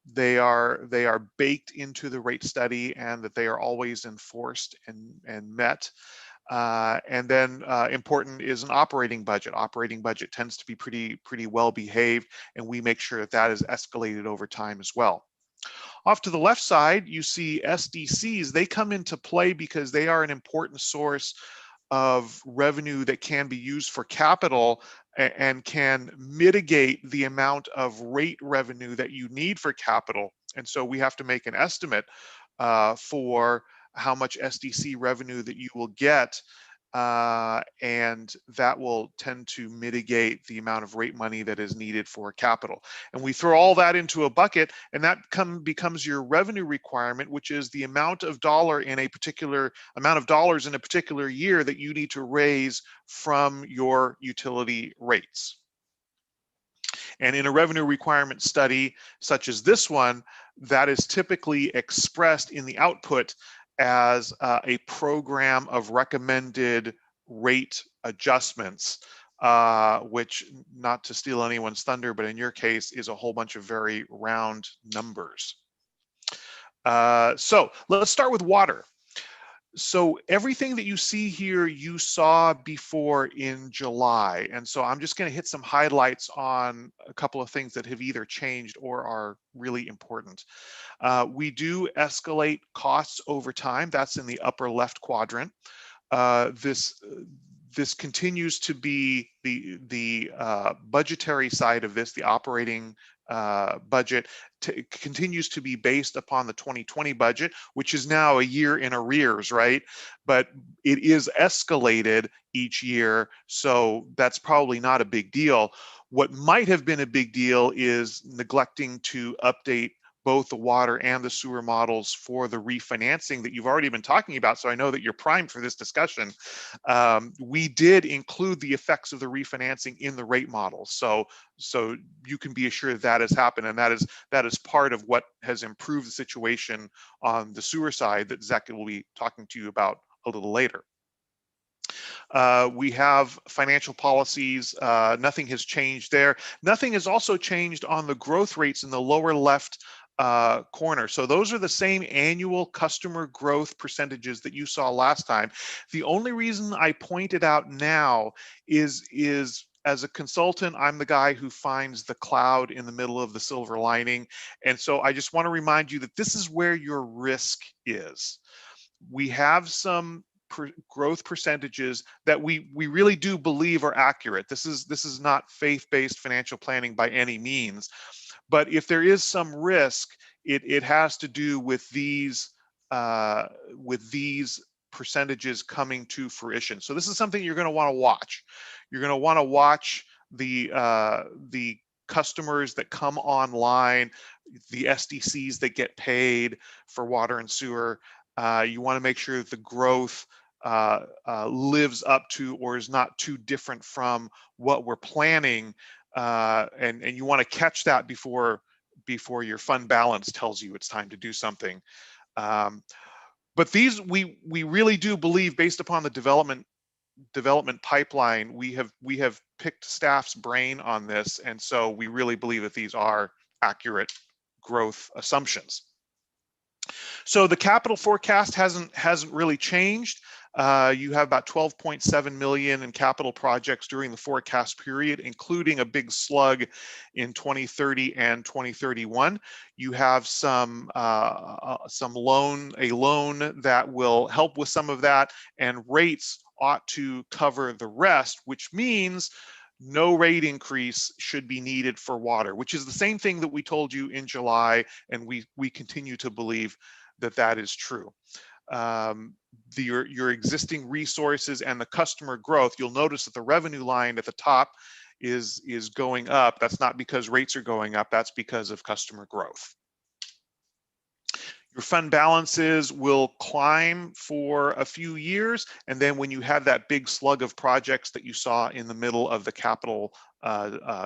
they are baked into the rate study and that they are always enforced and met. And then important is an operating budget. Operating budget tends to be pretty well behaved, and we make sure that that is escalated over time as well. Off to the left side, you see SDCs. They come into play because they are an important source of revenue that can be used for capital and can mitigate the amount of rate revenue that you need for capital. And so we have to make an estimate for how much SDC revenue that you will get, and that will tend to mitigate the amount of rate money that is needed for capital. And we throw all that into a bucket, and that becomes your revenue requirement, which is the amount of dollars in a particular year that you need to raise from your utility rates. And in a revenue requirement study such as this one, that is typically expressed in the output as a program of recommended rate adjustments, which, not to steal anyone's thunder, but in your case is a whole bunch of very round numbers. So let's start with water. So everything that you see here, you saw before in July. And so I'm just going to hit some highlights on a couple of things that have either changed or are really important. We do escalate costs over time. That's in the upper left quadrant. This continues to be the budgetary side of this, the operating budget continues to be based upon the 2020 budget, which is now a year in arrears, right? But it is escalated each year, so that's probably not a big deal. What might have been a big deal is neglecting to update both the water and the sewer models for the refinancing that you've already been talking about. So I know that you're primed for this discussion. We did include the effects of the refinancing in the rate models. So you can be assured that has happened, and that is part of what has improved the situation on the sewer side that Zach will be talking to you about a little later. We have financial policies. Nothing has changed there. Nothing has also changed on the growth rates in the lower left corner. So those are the same annual customer growth percentages that you saw last time. The only reason I point it out now is as a consultant, I'm the guy who finds the cloud in the middle of the silver lining. And so I just want to remind you that this is where your risk is. We have some growth percentages that we really do believe are accurate. This is not faith-based financial planning by any means. But if there is some risk, it has to do with these percentages coming to fruition. So this is something you're going to want to watch. You're going to want to watch the customers that come online, the SDCs that get paid for water and sewer. You want to make sure that the growth lives up to or is not too different from what we're planning, and you want to catch that before your fund balance tells you it's time to do something. But these, we really do believe, based upon the development pipeline, we have picked staff's brain on this, and so we really believe that these are accurate growth assumptions. So the capital forecast hasn't really changed. You have about 12.7 million in capital projects during the forecast period, including a big slug in 2030 and 2031. You have a loan that will help with some of that, and rates ought to cover the rest, which means no rate increase should be needed for water, which is the same thing that we told you in July, and we continue to believe that is true. Your existing resources and the customer growth, you'll notice that the revenue line at the top is going up. That's not because rates are going up, that's because of customer growth. Your fund balances will climb for a few years, and then when you have that big slug of projects that you saw in the middle of the capital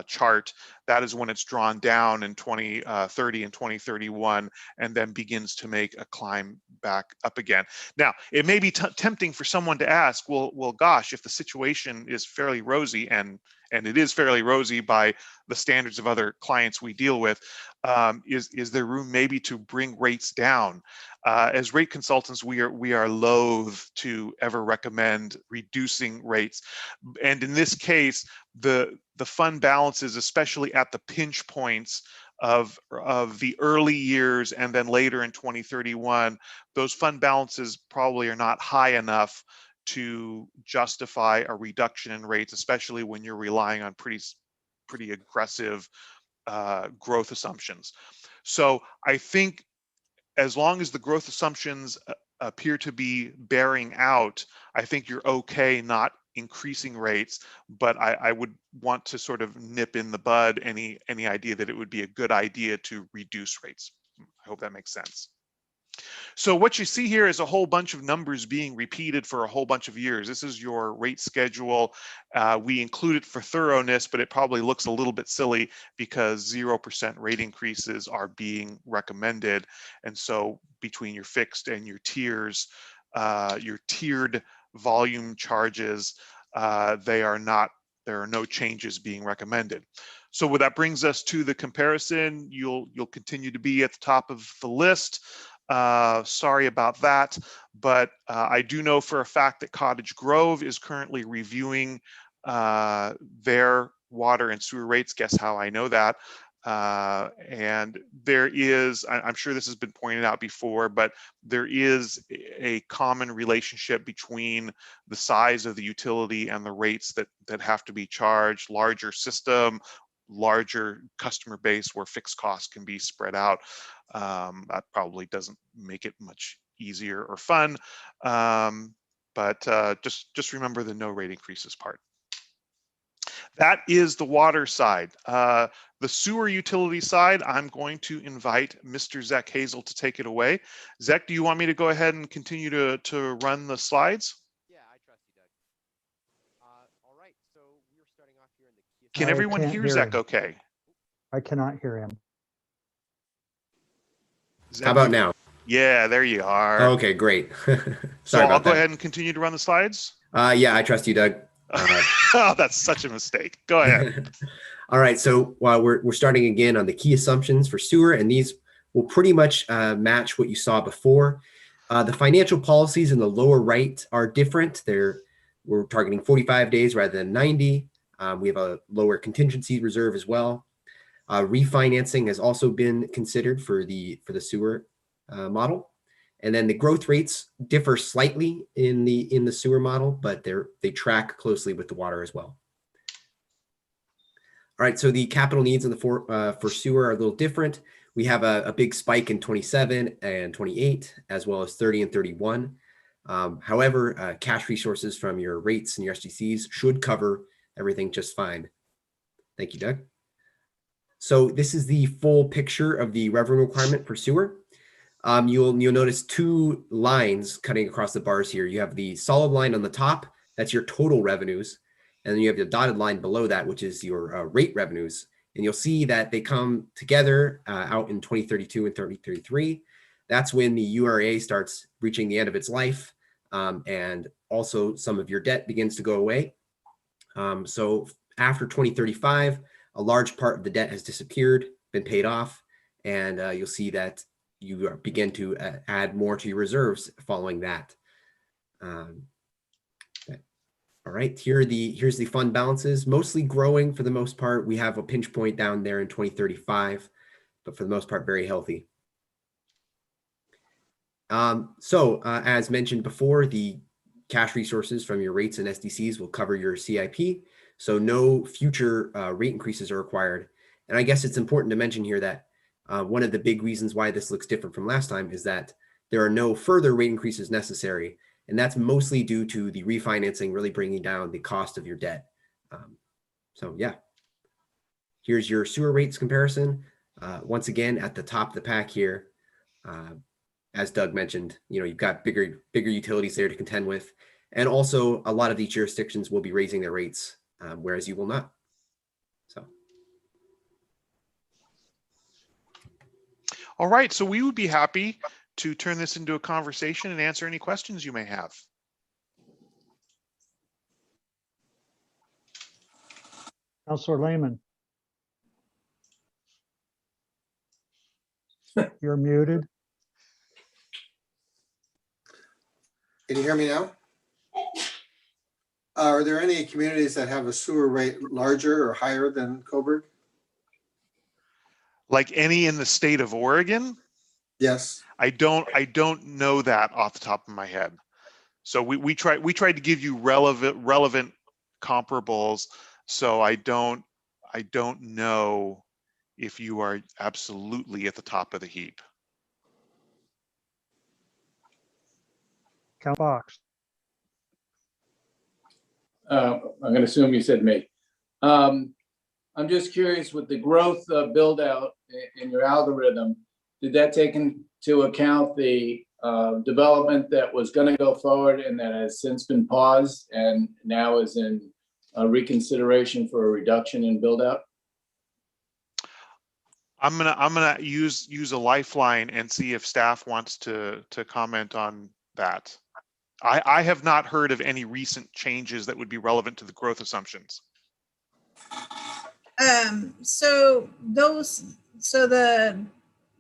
chart, that is when it's drawn down in 2030 and 2031, and then begins to make a climb back up again. Now, it may be tempting for someone to ask, well, gosh, if the situation is fairly rosy, and it is fairly rosy by the standards of other clients we deal with, is there room maybe to bring rates down? As rate consultants, we are loath to ever recommend reducing rates, and in this case, the fund balances, especially at the pinch points of the early years and then later in 2031, those fund balances probably are not high enough to justify a reduction in rates, especially when you're relying on pretty aggressive growth assumptions. So I think as long as the growth assumptions appear to be bearing out, I think you're okay not increasing rates, but I would want to sort of nip in the bud any idea that it would be a good idea to reduce rates. I hope that makes sense. So what you see here is a whole bunch of numbers being repeated for a whole bunch of years. This is your rate schedule. We include it for thoroughness, but it probably looks a little bit silly because 0% rate increases are being recommended. And so between your fixed and your tiers, your tiered volume charges, there are no changes being recommended. So what that brings us to the comparison, you'll continue to be at the top of the list. Sorry about that, but I do know for a fact that Cottage Grove is currently reviewing their water and sewer rates. Guess how I know that? And there is, I'm sure this has been pointed out before, but there is a common relationship between the size of the utility and the rates that have to be charged. Larger system, larger customer base where fixed costs can be spread out. That probably doesn't make it much easier or fun, but just remember the no rate increases part. That is the water side. The sewer utility side, I'm going to invite Mr. Zach Hazel to take it away. Zach, do you want me to go ahead and continue to run the slides? Yeah, I trust you, Doug. All right, so we're starting off here in the key. Can everyone hear Zach okay? I cannot hear him. Zach, how about now? Yeah, there you are. Okay, great. So I'll go ahead and continue to run the slides. Yeah, I trust you, Doug. Oh, that's such a mistake. Go ahead. All right, so we're starting again on the key assumptions for sewer, and these will pretty much match what you saw before. The financial policies in the lower right are different. We're targeting 45 days rather than 90. We have a lower contingency reserve as well. Refinancing has also been considered for the sewer model. And then the growth rates differ slightly in the sewer model, but they track closely with the water as well. All right, so the capital needs in for sewer are a little different. We have a big spike in 27 and 28, as well as 30 and 31. However, cash resources from your rates and your SDCs should cover everything just fine. Thank you, Doug. So this is the full picture of the revenue requirement for sewer. You'll notice two lines cutting across the bars here. You have the solid line on the top, that's your total revenues. And then you have the dotted line below that, which is your rate revenues. And you'll see that they come together out in 2032 and 2033. That's when the URA starts reaching the end of its life. And also some of your debt begins to go away. So after 2035, a large part of the debt has disappeared, been paid off, and you'll see that you begin to add more to your reserves following that. All right, here's the fund balances, mostly growing for the most part. We have a pinch point down there in 2035, but for the most part, very healthy. As mentioned before, the cash resources from your rates and SDCs will cover your CIP. So no future rate increases are required. And I guess it's important to mention here that one of the big reasons why this looks different from last time is that there are no further rate increases necessary. And that's mostly due to the refinancing really bringing down the cost of your debt. So yeah, here's your sewer rates comparison. Once again, at the top of the pack here, as Doug mentioned, you've got bigger utilities there to contend with. And also a lot of these jurisdictions will be raising their rates, whereas you will not. So. All right, so we would be happy to turn this into a conversation and answer any questions you may have. Councilor Lehman. You're muted. Can you hear me now? Are there any communities that have a sewer rate larger or higher than Coburg? Like any in the state of Oregon? Yes. I don't know that off the top of my head. So we tried to give you relevant comparables. So I don't know if you are absolutely at the top of the heap. Count Box. I'm going to assume you said me. I'm just curious with the growth build out in your algorithm, did that take into account the development that was going to go forward and that has since been paused and now is in reconsideration for a reduction in build out? I'm gonna use a lifeline and see if staff wants to comment on that. I have not heard of any recent changes that would be relevant to the growth assumptions.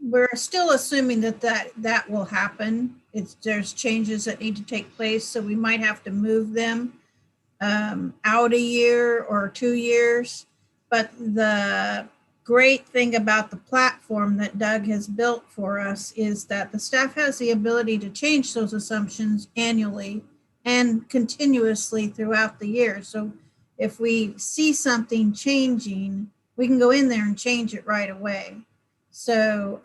We're still assuming that will happen. There's changes that need to take place, so we might have to move them out a year or 2 years. But the great thing about the platform that Doug has built for us is that the staff has the ability to change those assumptions annually and continuously throughout the year. So if we see something changing, we can go in there and change it right away. So,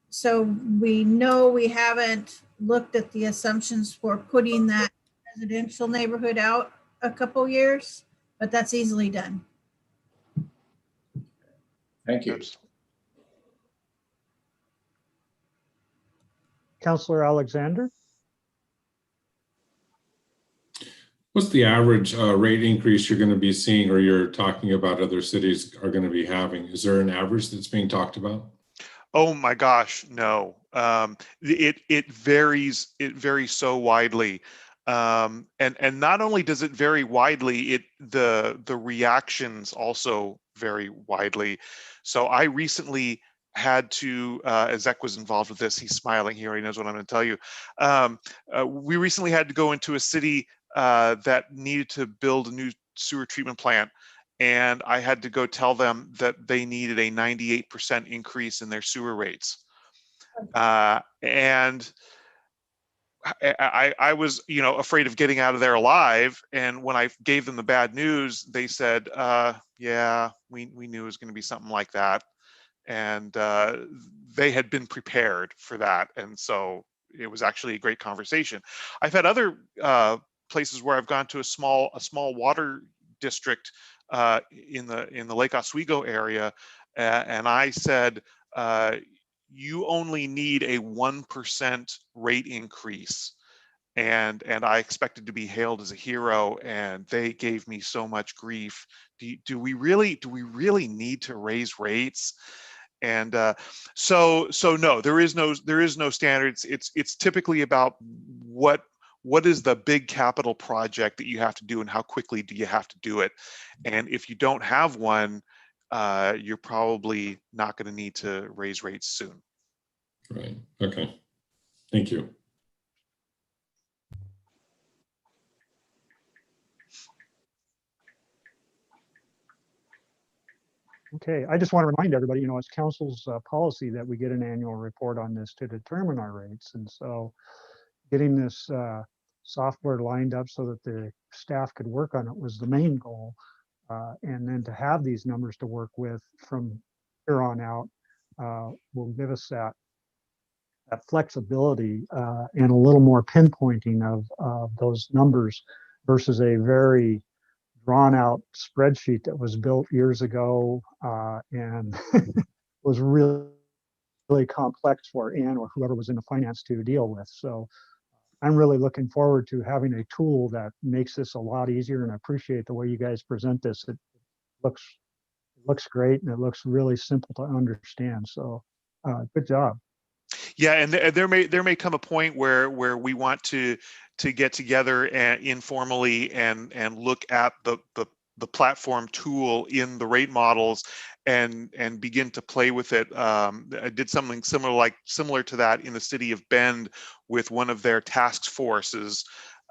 so we know we haven't looked at the assumptions for putting that residential neighborhood out a couple years, but that's easily done. Thank you. Councilor Alexander. What's the average rate increase you're going to be seeing, or you're talking about other cities are going to be having? Is there an average that's being talked about? Oh my gosh, no. It varies. It varies so widely, and not only does it vary widely, the reactions also vary widely. So I recently had to, Zach was involved with this. He's smiling here. He knows what I'm going to tell you. We recently had to go into a city that needed to build a new sewer treatment plant. And I had to go tell them that they needed a 98% increase in their sewer rates. And I was, afraid of getting out of there alive. And when I gave them the bad news, they said, yeah, we knew it was going to be something like that. And they had been prepared for that. And so it was actually a great conversation. I've had other places where I've gone to a small water district in the Lake Oswego area, and I said, you only need a 1% rate increase. And I expected to be hailed as a hero, and they gave me so much grief. Do we really need to raise rates? And so no, there is no standards. It's typically about what is the big capital project that you have to do, and how quickly do you have to do it. And if you don't have one, you're probably not going to need to raise rates soon. Right. Okay. Thank you. Okay, I just want to remind everybody, it's council's policy that we get an annual report on this to determine our rates. And so getting this software lined up so that the staff could work on it was the main goal. And then to have these numbers to work with from here on out will give us that flexibility and a little more pinpointing of those numbers versus a very drawn out spreadsheet that was built years ago and was really complex for Ann or whoever was in the finance to deal with. So I'm really looking forward to having a tool that makes this a lot easier, and I appreciate the way you guys present this. It looks great, and it looks really simple to understand. So good job. Yeah, and there may come a point where we want to get together and informally and look at the platform tool in the rate models and begin to play with it. I did something similar to that in the city of Bend with one of their task forces.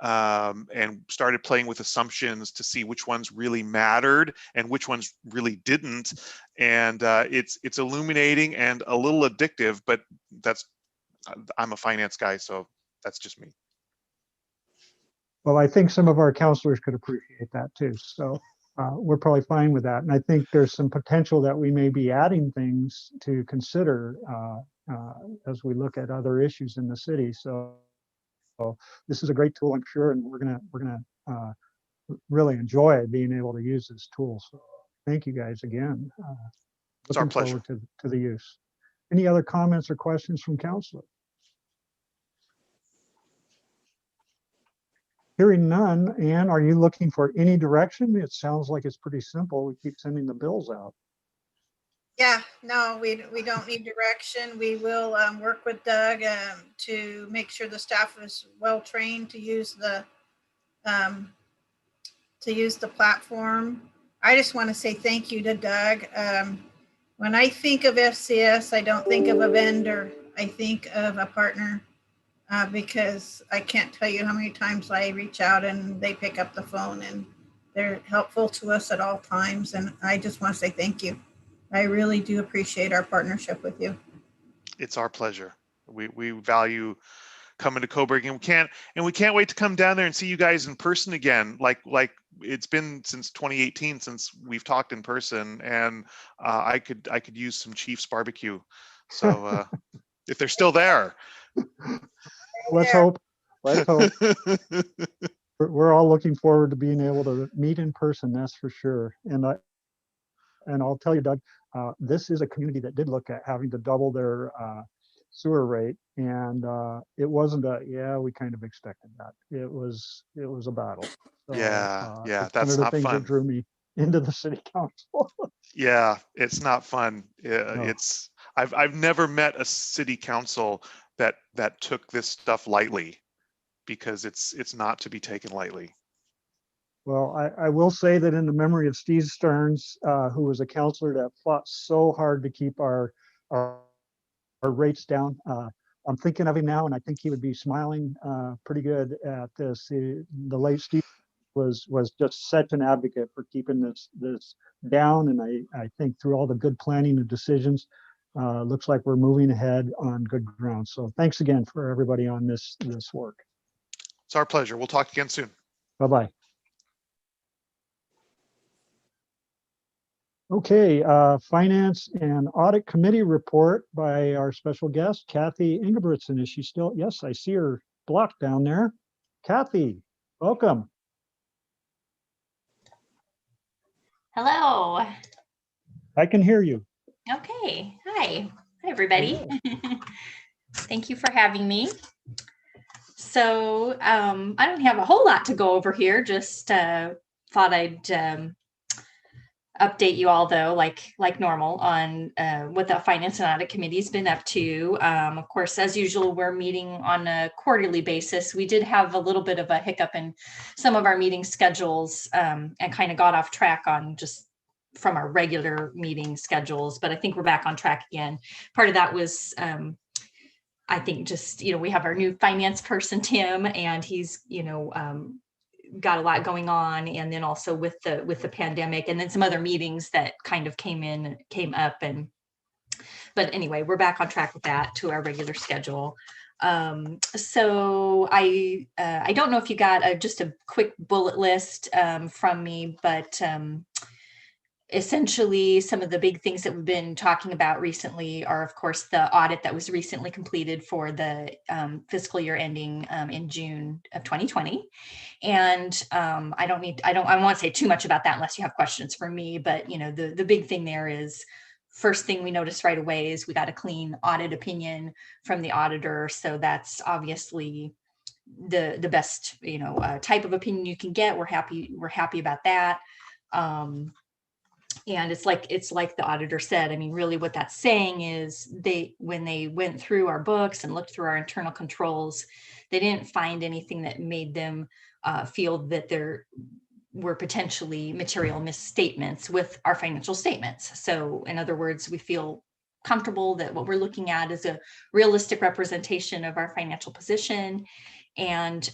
And started playing with assumptions to see which ones really mattered and which ones really didn't. And it's illuminating and a little addictive, but I'm a finance guy, so that's just me. Well, I think some of our counselors could appreciate that too. So we're probably fine with that. And I think there's some potential that we may be adding things to consider as we look at other issues in the city. So this is a great tool, I'm sure, and we're gonna really enjoy being able to use this tool. So thank you guys again. It's our Looking pleasure. forward to the use. Any other comments or questions from council? Hearing none. Ann, are you looking for any direction? It sounds like it's pretty simple. We keep sending the bills out. Yeah, no, we don't need direction. We will work with Doug to make sure the staff is well trained to use the platform. I just want to say thank you to Doug. When I think of FCS, I don't think of a vendor. I think of a partner because I can't tell you how many times I reach out and they pick up the phone and they're helpful to us at all times. And I just want to say thank you. I really do appreciate our partnership with you. It's our pleasure. We value coming to Coburg, and we can't wait to come down there and see you guys in person again. Like it's been since 2018 since we've talked in person, and I could use some Chiefs barbecue. So if they're still there, let's hope. Let's hope. We're all looking forward to being able to meet in person. That's for sure. And I'll tell you, Doug, this is a community that did look at having to double their sewer rate, and it wasn't we kind of expected that. It was a battle. So, yeah, it's that's one of the not things fun. that drew me into the city council. Yeah, it's not fun. No. I've never met a city council that took this stuff lightly, because it's not to be taken lightly. Well, I will say that in the memory of Steve Stearns, who was a counselor that fought so hard to keep our rates down. I'm thinking of him now, and I think he would be smiling pretty good at this. The late Steve was just such an advocate for keeping this down, and I think through all the good planning and decisions, looks like we're moving ahead on good ground. So thanks again for everybody on this work. It's our pleasure. We'll talk again soon. Bye-bye. Okay, Finance and Audit Committee report by our special guest, Kathy Ingebrigtsen. Is she still? Yes, I see her blocked down there. Kathy, welcome. Hello. I can hear you. Okay. Hi. Hi, everybody. Thank you for having me. So I don't have a whole lot to go over here. Just thought I'd update you all, though, like normal, on what the Finance and Audit Committee's been up to. Of course, as usual, we're meeting on a quarterly basis. We did have a little bit of a hiccup in some of our meeting schedules and kind of got off track on just from our regular meeting schedules, but I think we're back on track again. Part of that was I think just, we have our new finance person, Tim, and he's, got a lot going on. And then also with the pandemic, and then some other meetings that kind of came up. But anyway, we're back on track with that to our regular schedule. So I don't know if you got just a quick bullet list from me, but essentially, some of the big things that we've been talking about recently are, of course, the audit that was recently completed for the fiscal year ending in June of 2020. And I won't say too much about that unless you have questions for me. But the big thing there is, first thing we noticed right away is we got a clean audit opinion from the auditor. So that's obviously the best type of opinion you can get. We're happy about that. And it's like the auditor said. I mean, really what that's saying is when they went through our books and looked through our internal controls, they didn't find anything that made them feel that there were potentially material misstatements with our financial statements. So in other words, we feel comfortable that what we're looking at is a realistic representation of our financial position. And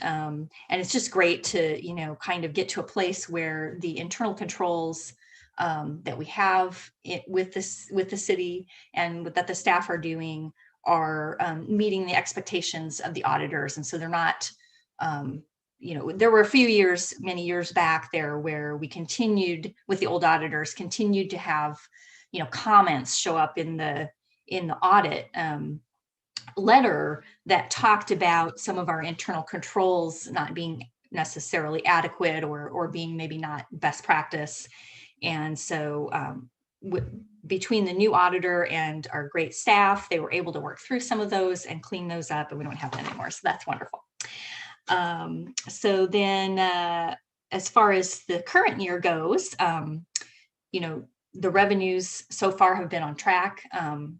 it's just great to, kind of get to a place where the internal controls that we have with the city and that the staff are doing are meeting the expectations of the auditors. And so they're not, there were a few years, many years back there where we continued with the old auditors, continued to have, comments show up in the audit letter that talked about some of our internal controls not being necessarily adequate or being maybe not best practice. And so between the new auditor and our great staff, they were able to work through some of those and clean those up, and we don't have that anymore. So that's wonderful. So then as far as the current year goes, the revenues so far have been on track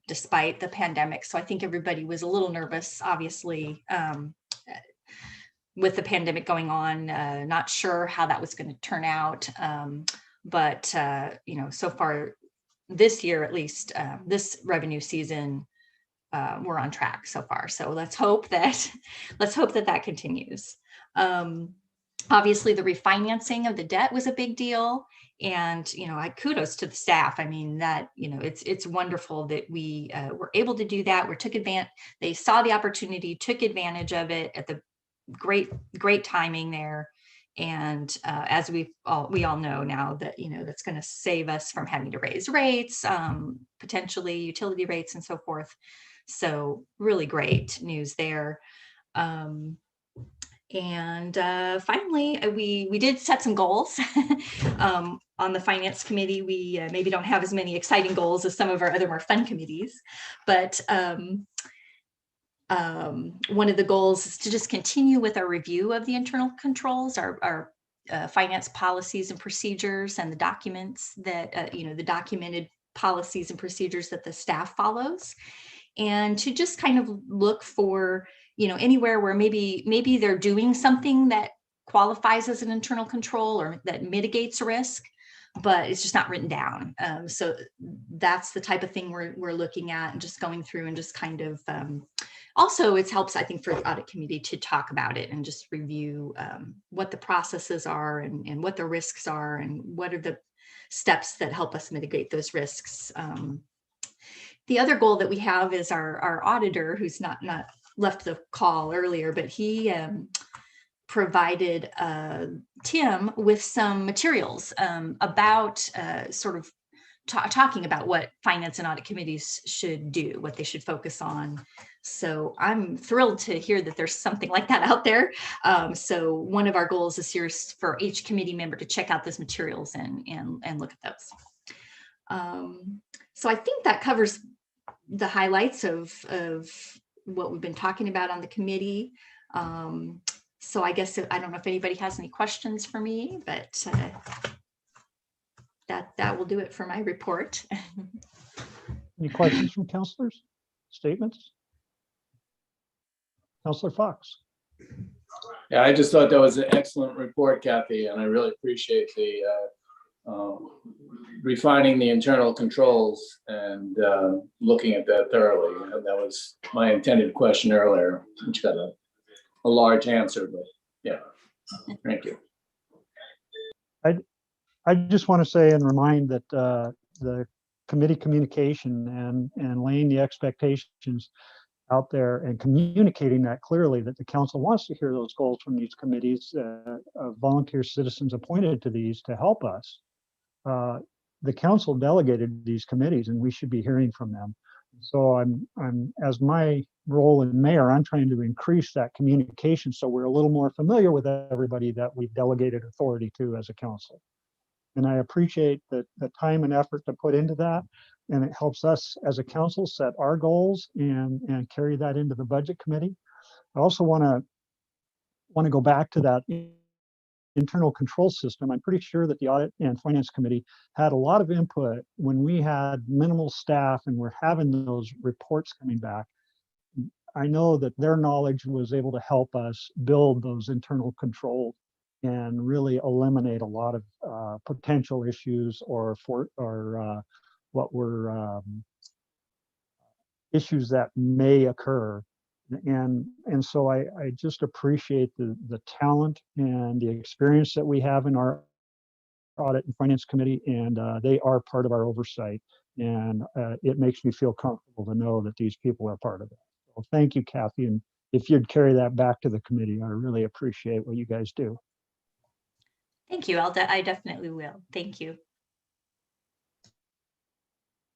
despite the pandemic. So I think everybody was a little nervous, obviously, with the pandemic going on, not sure how that was going to turn out. But so far this year, at least this revenue season, we're on track so far. So let's hope that continues. Obviously, the refinancing of the debt was a big deal. And, I kudos to the staff. I mean, that, it's wonderful that we were able to do that. They saw the opportunity, took advantage of it at the great timing there. And as we all know now that, that's going to save us from having to raise rates, potentially utility rates and so forth. So really great news there. And finally, we did set some goals on the finance committee. We maybe don't have as many exciting goals as some of our other more fun committees, but one of the goals is to just continue with our review of the internal controls, our finance policies and procedures, and the documents that, the documented policies and procedures that the staff follows, and to just kind of look for, anywhere where maybe they're doing something that qualifies as an internal control or that mitigates risk, but it's just not written down. So that's the type of thing we're looking at and just going through and just kind of, also it helps, I think, for the audit committee to talk about it and just review what the processes are and what the risks are and what are the steps that help us mitigate those risks. The other goal that we have is our auditor, who's not left the call earlier, but he provided Tim with some materials about sort of talking about what finance and audit committees should do, what they should focus on. So I'm thrilled to hear that there's something like that out there. So one of our goals this year is for each committee member to check out those materials and look at those. So I think that covers the highlights of what we've been talking about on the committee. So I guess I don't know if anybody has any questions for me, but that will do it for my report. Any questions from counselors? Statements? Counselor Fox. Yeah, I just thought that was an excellent report, Kathy, and I really appreciate the refining the internal controls and looking at that thoroughly. And that was my intended question earlier, which got a large answer, but yeah, thank you. I just want to say and remind that the committee communication and laying the expectations out there and communicating that clearly, that the council wants to hear those goals from these committees, volunteer citizens appointed to these to help us. The council delegated these committees and we should be hearing from them. So I'm as my role in mayor, I'm trying to increase that communication so we're a little more familiar with everybody that we've delegated authority to as a council. And I appreciate the time and effort to put into that. And it helps us as a council set our goals and carry that into the budget committee. I also want to go back to that internal control system. I'm pretty sure that the audit and finance committee had a lot of input when we had minimal staff and we're having those reports coming back. I know that their knowledge was able to help us build those internal controls and really eliminate a lot of potential issues or what were issues that may occur. And so I just appreciate the talent and the experience that we have in our audit and finance committee, and they are part of our oversight. And it makes me feel comfortable to know that these people are part of it. So thank you, Kathy. And if you'd carry that back to the committee, I really appreciate what you guys do. Thank you. I definitely will. Thank you.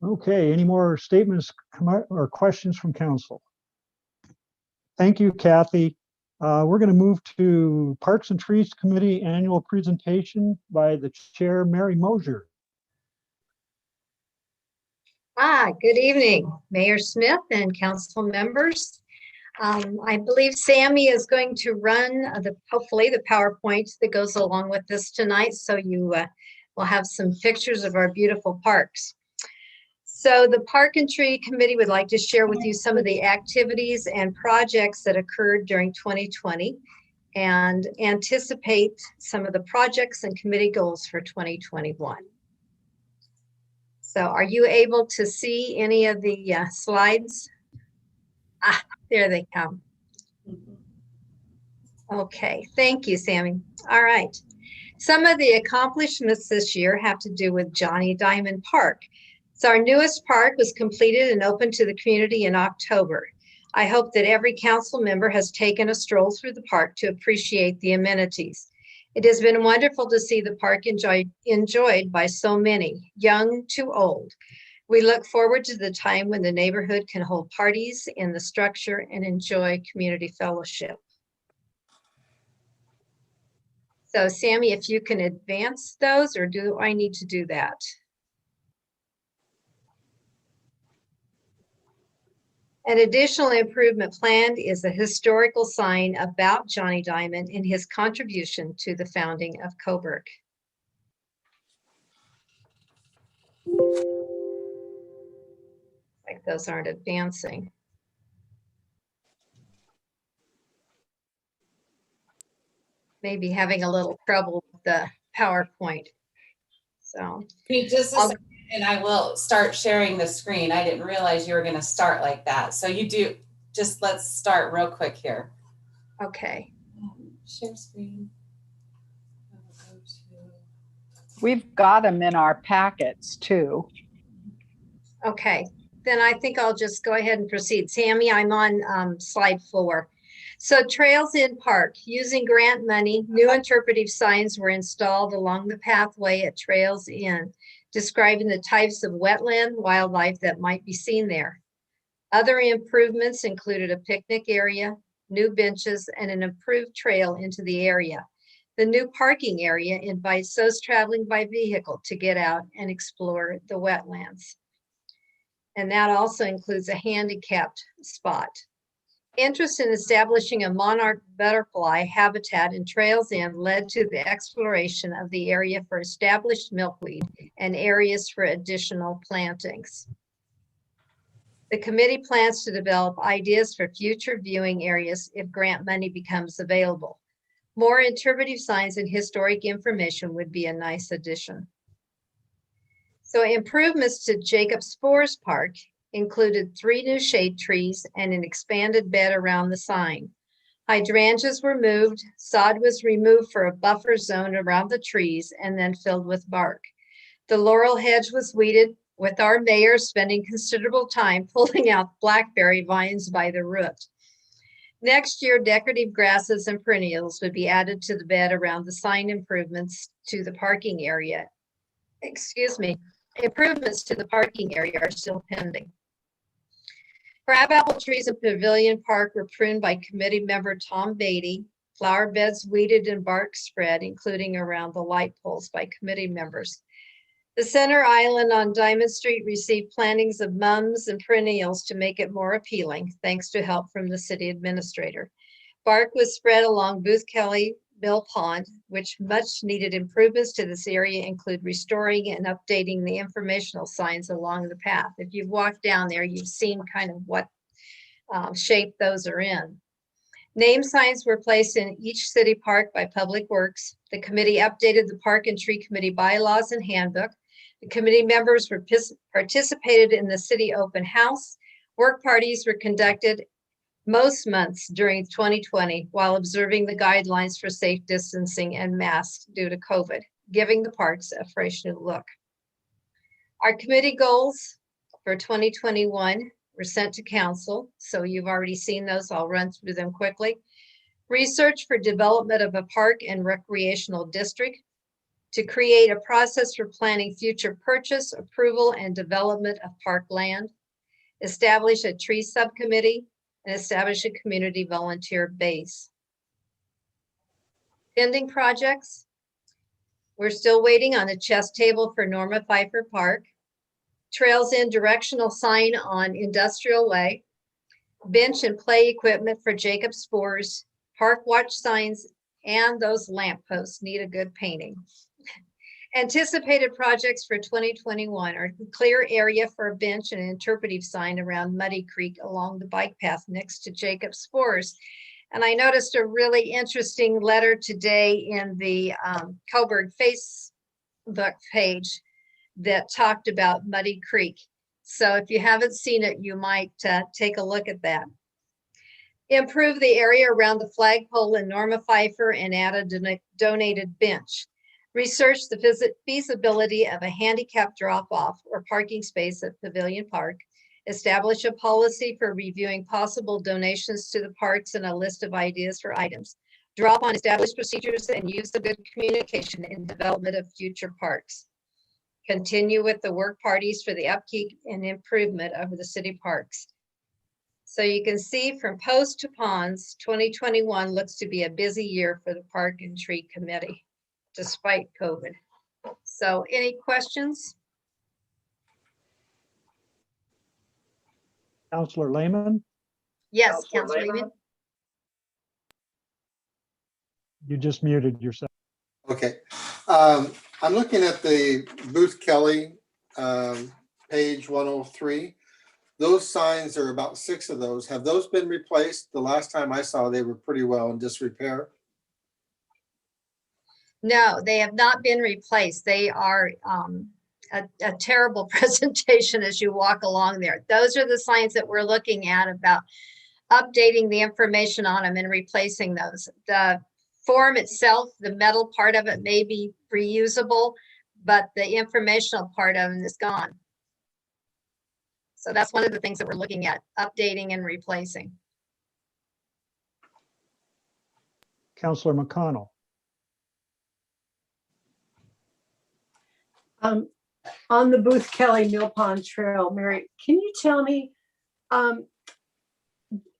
Okay, any more statements or questions from council? Thank you, Kathy. We're going to move to Parks and Trees Committee annual presentation by the chair, Mary Mosier. Good evening, Mayor Smith and council members. I believe Sammy is going to run hopefully the PowerPoint that goes along with this tonight, so you will have some pictures of our beautiful parks. So the Park and Tree Committee would like to share with you some of the activities and projects that occurred during 2020 and anticipate some of the projects and committee goals for 2021. So are you able to see any of the slides? There they come. Okay, thank you, Sammy. All right. Some of the accomplishments this year have to do with Johnny Diamond Park. So our newest park was completed and opened to the community in October. I hope that every council member has taken a stroll through the park to appreciate the amenities. It has been wonderful to see the park enjoyed by so many, young to old. We look forward to the time when the neighborhood can hold parties in the structure and enjoy community fellowship. So Sammy, if you can advance those, or do I need to do that? An additional improvement planned is a historical sign about Johnny Diamond and his contribution to the founding of Coburg. Like those aren't advancing. Maybe having a little trouble with the PowerPoint. So just a second, and I will start sharing the screen. I didn't realize you were going to start like that. So you do, just let's start real quick here. Okay. Share screen. We've got them in our packets too. Okay, then I think I'll just go ahead and proceed. Sammy, I'm on slide 4. So Trails in Park, using grant money, new interpretive signs were installed along the pathway at Trails Inn, describing the types of wetland wildlife that might be seen there. Other improvements included a picnic area, new benches, and an improved trail into the area. The new parking area invites those traveling by vehicle to get out and explore the wetlands. And that also includes a handicapped spot. Interest in establishing a monarch butterfly habitat in Trails Inn led to the exploration of the area for established milkweed and areas for additional plantings. The committee plans to develop ideas for future viewing areas if grant money becomes available. More interpretive signs and historic information would be a nice addition. So improvements to Jacobs Forest Park included 3 new shade trees and an expanded bed around the sign. Hydrangeas were moved, sod was removed for a buffer zone around the trees and then filled with bark. The laurel hedge was weeded, with our mayor spending considerable time pulling out blackberry vines by the root. Next year, decorative grasses and perennials would be added to the bed around the sign. Improvements to the parking area. Improvements to the parking area are still pending. Crabapple trees in Pavilion Park were pruned by committee member Tom Beatty. Flower beds weeded and bark spread, including around the light poles by committee members. The center island on Diamond Street received plantings of mums and perennials to make it more appealing, thanks to help from the city administrator. Bark was spread along Booth Kelly Mill Pond, which much needed improvements to this area include restoring and updating the informational signs along the path. If you've walked down there, you've seen kind of what shape those are in. Name signs were placed in each city park by Public Works. The committee updated the Park and Tree Committee bylaws and handbook. The committee members participated in the city open house. Work parties were conducted most months during 2020 while observing the guidelines for safe distancing and masks due to COVID, giving the parks a fresh new look. Our committee goals for 2021 were sent to council, so you've already seen those. I'll run through them quickly. Research for development of a park and recreational district, to create a process for planning future purchase, approval, and development of park land, establish a tree subcommittee, and establish a community volunteer base. Pending projects, we're still waiting on the chess table for Norma Pfeiffer Park, Trails in directional sign on Industrial Way, bench and play equipment for Jacob Spores, park watch signs, and those lamp posts need a good painting. Anticipated projects for 2021 are clear area for a bench and an interpretive sign around Muddy Creek along the bike path next to Jacob Spores. And I noticed a really interesting letter today in the Coburg Facebook page that talked about Muddy Creek. So if you haven't seen it, you might take a look at that. Improve the area around the flagpole in Norma Pfeiffer and add a donated bench. Research the feasibility of a handicap drop-off or parking space at Pavilion Park. Establish a policy for reviewing possible donations to the parks and a list of ideas for items. Draw upon established procedures and use the good communication in development of future parks. Continue with the work parties for the upkeep and improvement of the city parks. So you can see from post to ponds, 2021 looks to be a busy year for the Park and Tree Committee, despite COVID. So any questions? Counselor Lehman, Yes, Councilor Lehman. you just muted yourself. Okay. I'm looking at the Booth Kelly page 103. Those signs are about 6 of those. Have those been replaced? The last time I saw, they were pretty well in disrepair. No, they have not been replaced. They are a terrible presentation as you walk along there. Those are the signs that we're looking at about updating the information on them and replacing those. The form itself, the metal part of it may be reusable, but the informational part of it is gone. So that's one of the things that we're looking at, updating and replacing. Counselor McConnell. On the Booth Kelly Mill Pond Trail, Mary, can you tell me,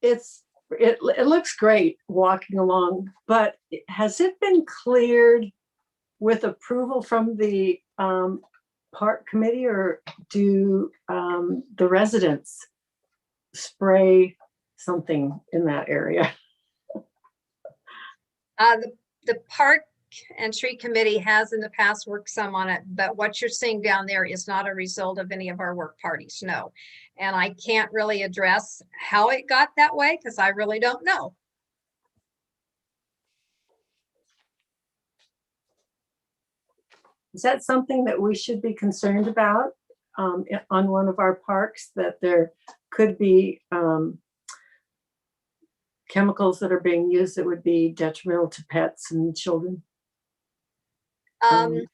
it looks great walking along, but has it been cleared with approval from the park committee, or do the residents spray something in that area? The park and tree committee has in the past worked some on it, but what you're seeing down there is not a result of any of our work parties, no. And I can't really address how it got that way because I really don't know. Is that something that we should be concerned about on one of our parks, that there could be chemicals that are being used that would be detrimental to pets and children? I'm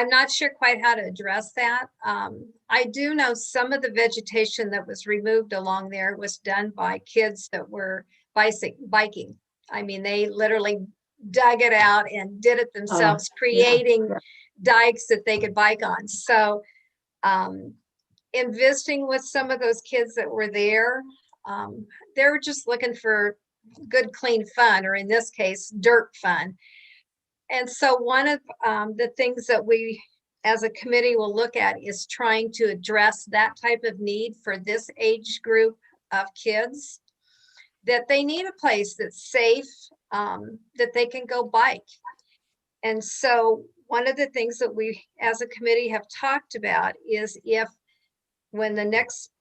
not sure quite how to address that. I do know some of the vegetation that was removed along there was done by kids that were biking. I mean, they literally dug it out and did it themselves, creating dikes that they could bike on. So in visiting with some of those kids that were there, they were just looking for good, clean fun, or in this case, dirt fun. And so one of the things that we as a committee will look at is trying to address that type of need for this age group of kids, that they need a place that's safe, that they can go bike. And so one of the things that we as a committee have talked about is, if when the next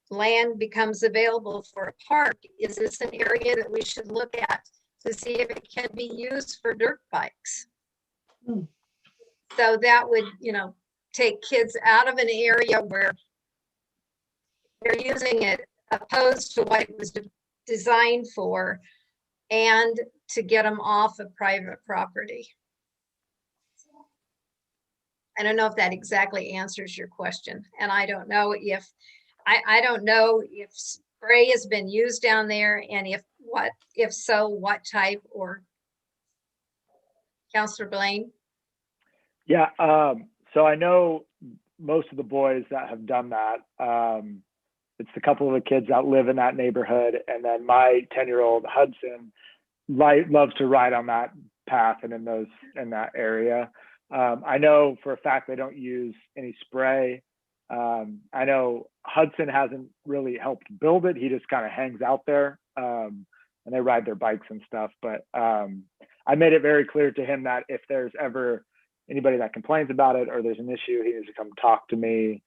land becomes available for a park, is this an area that we should look at to see if it can be used for dirt bikes? So that would, take kids out of an area where they're using it opposed to what it was designed for, and to get them off of private property. I don't know if that exactly answers your question. And I don't know if spray has been used down there, and if so, what type, or Councilor Blaine? Yeah, so I know most of the boys that have done that. It's a couple of the kids that live in that neighborhood, and then my 10-year-old Hudson loves to ride on that path and in that area. I know for a fact they don't use any spray. I know Hudson hasn't really helped build it. He just kind of hangs out there, and they ride their bikes and stuff. But I made it very clear to him that if there's ever anybody that complains about it or there's an issue, he needs to come talk to me,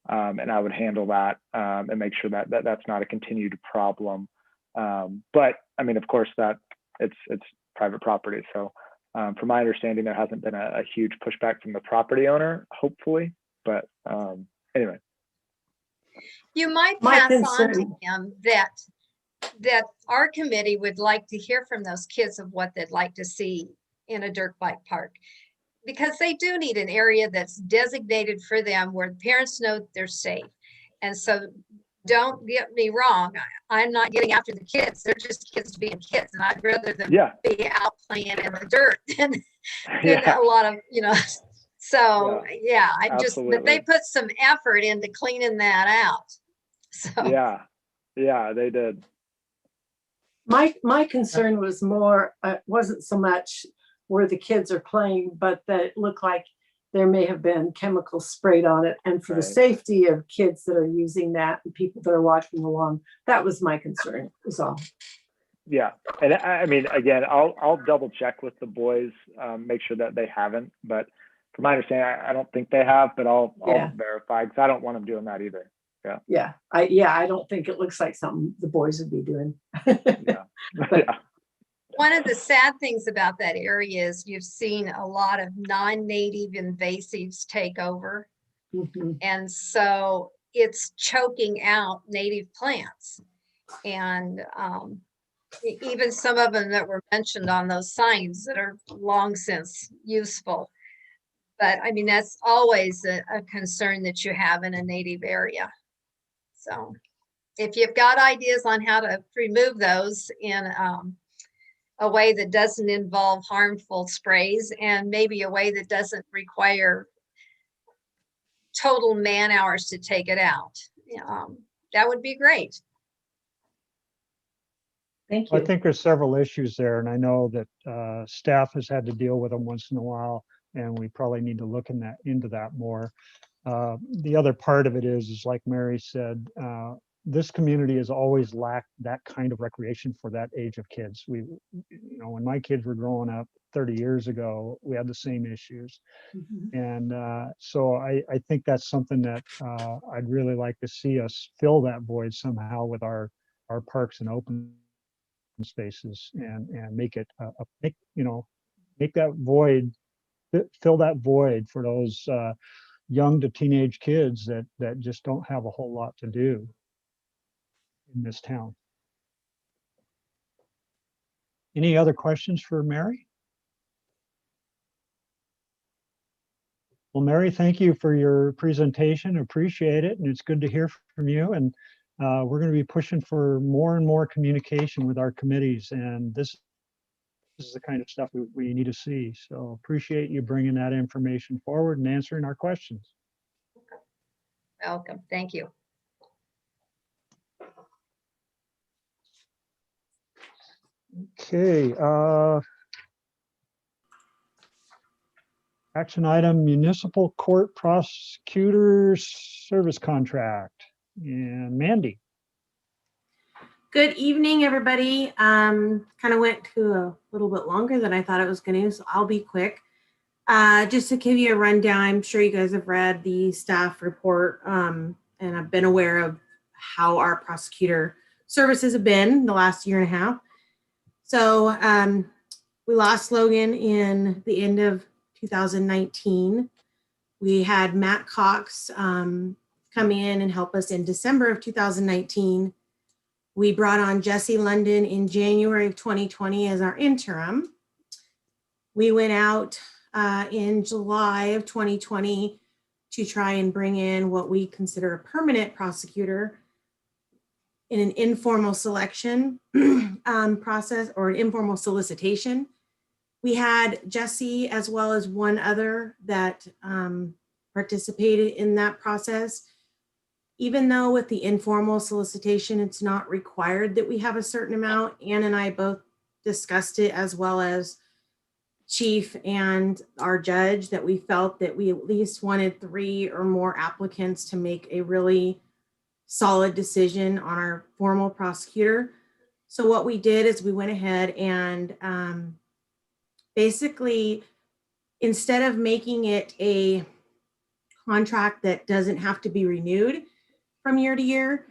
and I would handle that and make sure that that's not a continued problem. But I mean, of course, that it's private property. So from my understanding, there hasn't been a huge pushback from the property owner, hopefully. But anyway. You might pass on to him that our committee would like to hear from those kids of what they'd like to see in a dirt bike park, because they do need an area that's designated for them where the parents know they're safe. And so don't get me wrong, I'm not getting after the kids. They're just kids being kids, and I'd rather them be out playing in the dirt than a lot of, so but they put some effort into cleaning that out. So yeah, they did. My concern was more, wasn't so much where the kids are playing, but that it looked like there may have been chemicals sprayed on it. And for the safety of kids that are using that and people that are walking along, that was my concern, was all. Yeah, and I mean, again, I'll double check with the boys, make sure that they haven't. But from my understanding, I don't think they have, but I'll verify, because I don't want them doing that either. I don't think it looks like something the boys would be doing. One of the sad things about that area is you've seen a lot of non-native invasives take over. And so it's choking out native plants. And even some of them that were mentioned on those signs that are long since useful. But I mean, that's always a concern that you have in a native area. So if you've got ideas on how to remove those in a way that doesn't involve harmful sprays and maybe a way that doesn't require total man hours to take it out, that would be great. Thank I you. think there's several issues there, and I know that staff has had to deal with them once in a while, and we probably need to look into that more. The other part of it is like Mary said, this community has always lacked that kind of recreation for that age of kids. When my kids were growing up 30 years ago, we had the same issues. And so I think that's something that I'd really like to see us fill that void somehow with our parks and open spaces, and make it make that void, fill that void for those young to teenage kids that just don't have a whole lot to do in this town. Any other questions for Mary? Well, Mary, thank you for your presentation. Appreciate it. And it's good to hear from you. And we're going to be pushing for more and more communication with our committees. And this is the kind of stuff we need to see. So appreciate you bringing that information forward and answering our questions. Welcome. Thank you. Okay. Action item, municipal court prosecutor service contract. And Mandy. Good evening, everybody. Kind of went to a little bit longer than I thought it was going to, so I'll be quick. Just to give you a rundown, I'm sure you guys have read the staff report, and I've been aware of how our prosecutor services have been the last year and a half. So we lost Logan in the end of 2019. We had Matt Cox come in and help us in December of 2019. We brought on Jesse London in January of 2020 as our interim. We went out in July of 2020 to try and bring in what we consider a permanent prosecutor in an informal selection process, or an informal solicitation. We had Jesse as well as one other that participated in that process. Even though with the informal solicitation, it's not required that we have a certain amount, Ann and I both discussed it, as well as Chief and our judge, that we felt that we at least wanted 3 or more applicants to make a really solid decision on our formal prosecutor. So what we did is we went ahead and basically, instead of making it a contract that doesn't have to be renewed from year to year,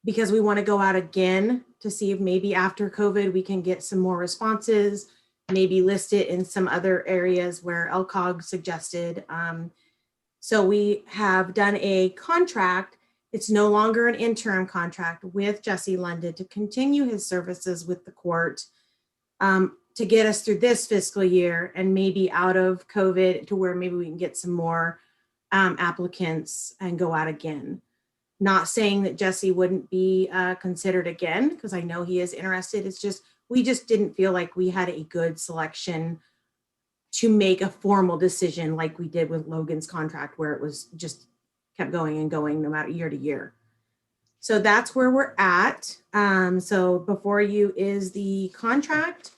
because we want to go out again to see if maybe after COVID we can get some more responses, maybe list it in some other areas where LCOG suggested. So we have done a contract. It's no longer an interim contract with Jesse London to continue his services with the court to get us through this fiscal year and maybe out of COVID to where maybe we can get some more applicants and go out again. Not saying that Jesse wouldn't be considered again, because I know he is interested. It's just, we just didn't feel like we had a good selection to make a formal decision like we did with Logan's contract, where it was just kept going and going no matter year to year. So that's where we're at. So before you is the contract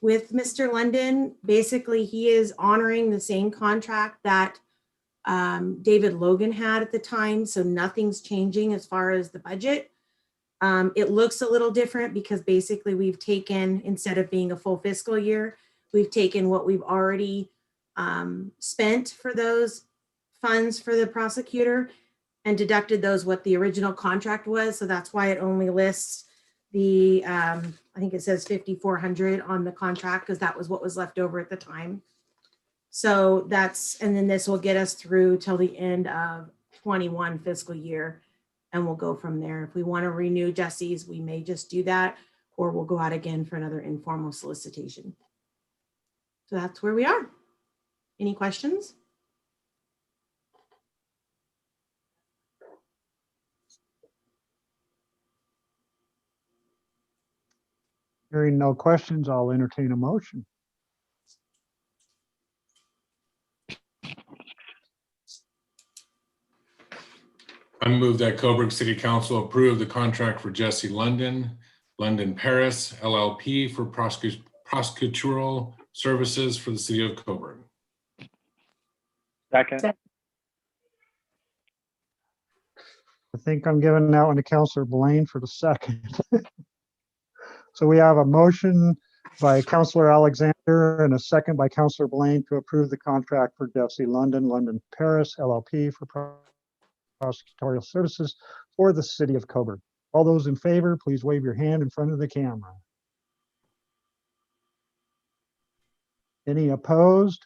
with Mr. London. Basically, he is honoring the same contract that David Logan had at the time. So nothing's changing as far as the budget. It looks a little different because basically we've taken, instead of being a full fiscal year, we've taken what we've already spent for those funds for the prosecutor and deducted those what the original contract was. So that's why it only lists the, I think it says 5,400 on the contract, because that was what was left over at the time. So that's, and then this will get us through till the end of 21 fiscal year, and we'll go from there. If we want to renew Jesse's, we may just do that, or we'll go out again for another informal solicitation. So that's where we are. Any questions? Hearing no questions, I'll entertain a motion. I move that Coburg City Council approve the contract for Jesse London, London Paris LLP for prosecutorial services for the city of Coburg. Second. I think I'm giving that one to Councillor Blaine for the second. So we have a motion by Councillor Alexander and a second by Councillor Blaine to approve the contract for Jesse London, London Paris LLP for prosecutorial services for the city of Coburg. All those in favor, please wave your hand in front of the camera. Any opposed?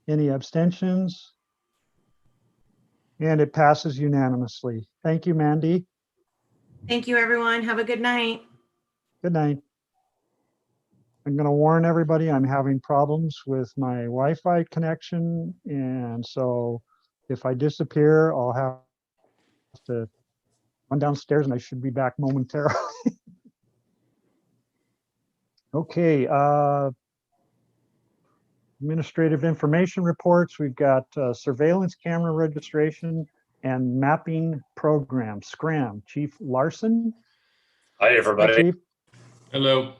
Any abstentions? And it passes unanimously. Thank you, Mandy. Thank you, everyone. Have a good night. Good night. I'm going to warn everybody I'm having problems with my Wi-Fi connection. And so if I disappear, I'll have to run downstairs and I should be back momentarily. Okay. Administrative information reports. We've got surveillance camera registration and mapping program, SCRAM. Chief Larson. Hi, everybody. Hi, Chief. Hello.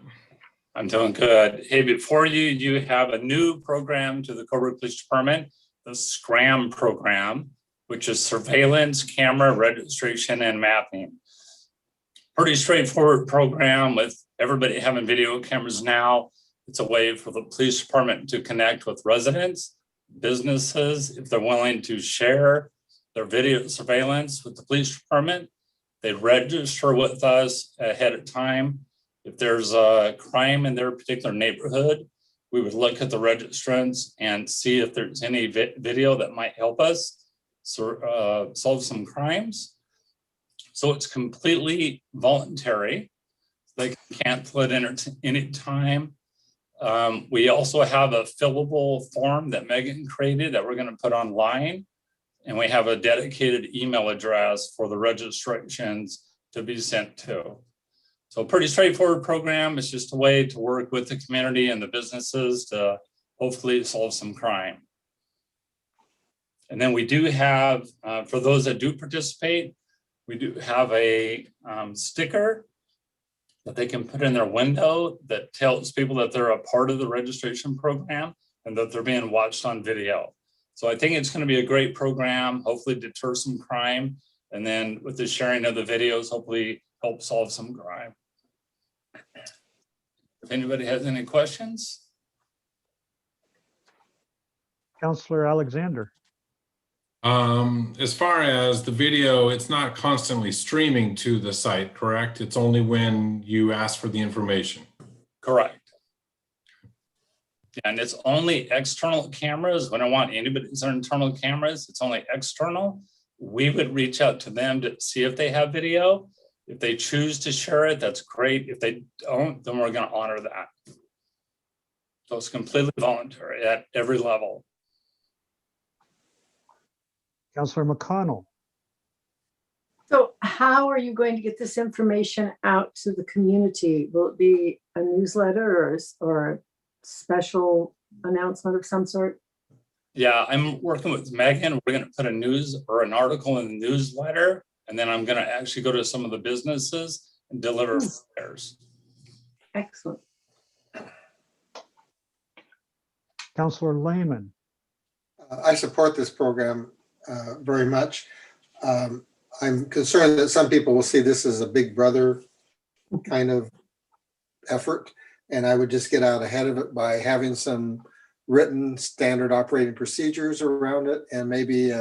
I'm doing good. Hey, before you have a new program to the Coburg Police Department, the SCRAM program, which is surveillance, camera registration, and mapping. Pretty straightforward program with everybody having video cameras now. It's a way for the police department to connect with residents, businesses, if they're willing to share their video surveillance with the police department. They register with us ahead of time. If there's a crime in their particular neighborhood, we would look at the registrants and see if there's any video that might help us solve some crimes. So it's completely voluntary. They can't put in any time. We also have a fillable form that Megan created that we're going to put online. And we have a dedicated email address for the registrations to be sent to. So pretty straightforward program. It's just a way to work with the community and the businesses to hopefully solve some crime. And then we do have, for those that do participate, we do have a sticker that they can put in their window that tells people that they're a part of the registration program and that they're being watched on video. So I think it's going to be a great program, hopefully deter some crime. And then with the sharing of the videos, hopefully help solve some crime. If anybody has any questions. Councillor Alexander. As far as the video, it's not constantly streaming to the site, correct? It's only when you ask for the information. Correct. And it's only external cameras. We don't want anybody's internal cameras. It's only external. We would reach out to them to see if they have video. If they choose to share it, that's great. If they don't, then we're going to honor that. So it's completely voluntary at every level. Councillor McConnell. So how are you going to get this information out to the community? Will it be a newsletter or a special announcement of some sort? Yeah, I'm working with Megan. We're going to put a news or an article in the newsletter, and then I'm going to actually go to some of the businesses and deliver flyers. Excellent. Councillor Lehman. I support this program very much. I'm concerned that some people will see this as a big brother kind of effort, and I would just get out ahead of it by having some written standard operating procedures around it, and maybe